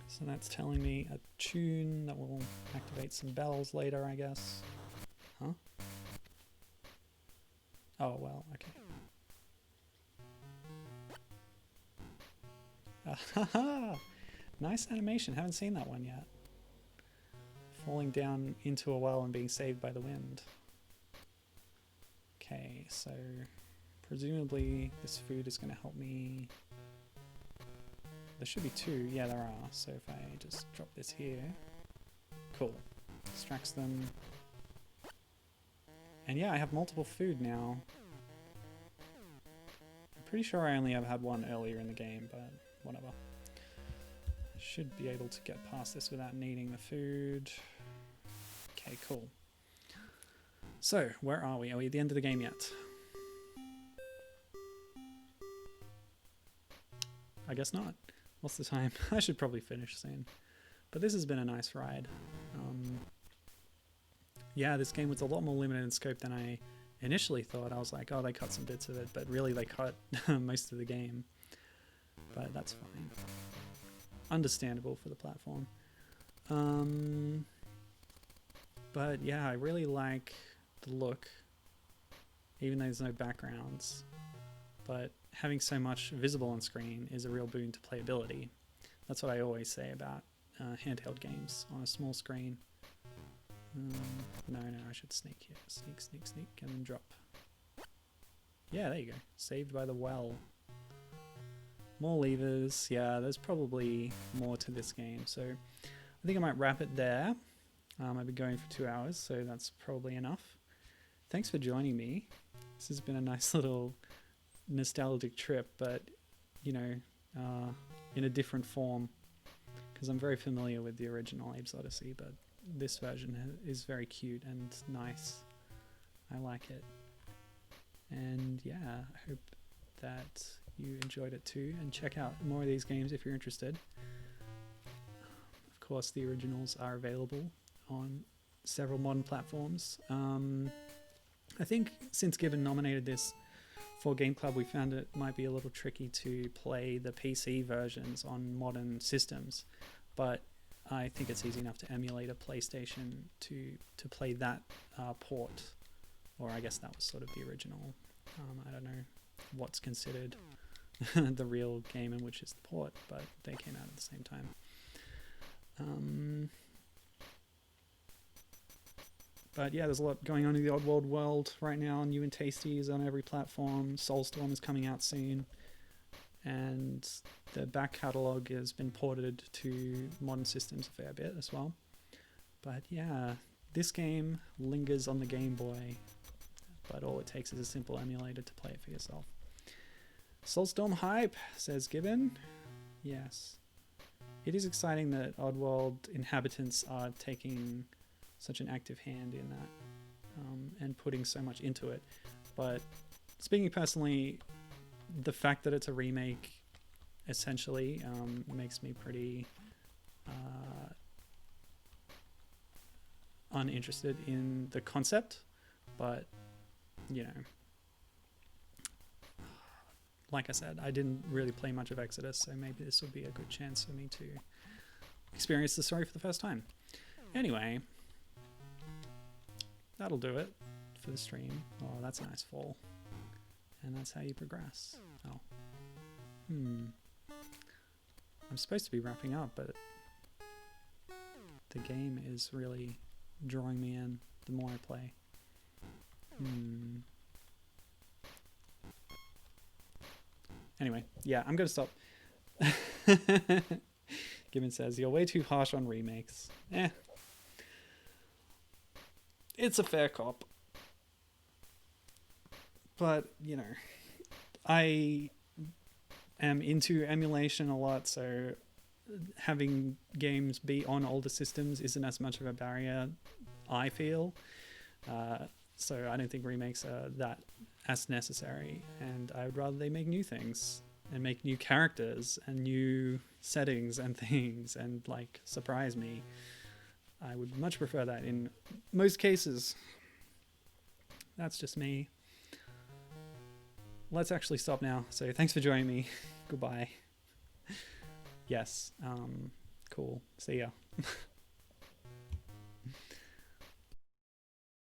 So that's telling me a tune that will activate some bells later, I guess. Huh? Oh, well, okay. Nice animation. Haven't seen that one yet. Falling down into a well and being saved by the wind. Okay, so presumably this food is going to help me. There should be 2. Yeah, there are. So if I just drop this here. Cool. Distracts them. And yeah, I have multiple food now. Pretty sure I only ever had one earlier in the game, but whatever. Should be able to get past this without needing the food. Okay, cool. So, where are we? Are we at the end of the game yet? I guess not. What's the time? I should probably finish soon. But this has been a nice ride. Yeah, this game was a lot more limited in scope than I initially thought. I was like, oh, they cut some bits of it, but really they cut most of the game. But that's fine. Understandable for the platform. But yeah, I really like the look, even though there's no backgrounds. But having so much visible on screen is a real boon to playability. That's what I always say about handheld games on a small screen. No, I should sneak here. Sneak, and then drop. Yeah, there you go. Saved by the well. More levers. Yeah, there's probably more to this game. So I think I might wrap it there. I've been going for 2 hours, so that's probably enough. Thanks for joining me. This has been a nice little nostalgic trip, but, you know, in a different form. Because I'm very familiar with the original Exoddus, but this version is very cute and nice. I like it. And yeah, I hope that you enjoyed it too, and check out more of these games if you're interested. Of course, the originals are available on several modern platforms. I think since Given nominated this for Game Club, we found it might be a little tricky to play the PC versions on modern systems, but I think it's easy enough to emulate a PlayStation to play that port, or I guess that was sort of the original. I don't know what's considered the real game and which is the port, but they came out at the same time. But yeah, there's a lot going on in the Oddworld world right now. New and Tasty is on every platform. Soulstorm is coming out soon. And the back catalogue has been ported to modern systems a fair bit as well. But yeah, this game lingers on the Game Boy, but all it takes is a simple emulator to play it for yourself. Soulstorm hype, says Gibbon. Yes. It is exciting that Oddworld inhabitants are taking such an active hand in that and putting so much into it. But speaking personally, the fact that it's a remake essentially makes me pretty uninterested in the concept. But, you know, like I said, I didn't really play much of Exoddus, so maybe this will be a good chance for me to experience the story for the first time. Anyway, that'll do it for the stream. Oh, that's a nice fall. And that's how you progress. Oh. I'm supposed to be wrapping up, but the game is really drawing me in the more I play. Anyway, yeah, I'm going to stop. Gibbon says, you're way too harsh on remakes. It's a fair cop. But, you know, I am into emulation a lot, so having games be on older systems isn't as much of a barrier, I feel. So I don't think remakes are that as necessary, and I would rather they make new things and make new characters and new settings and things and like surprise me. I would much prefer that in most cases. That's just me. Let's actually stop now. So thanks for joining me. Goodbye. Yes. Cool. See ya.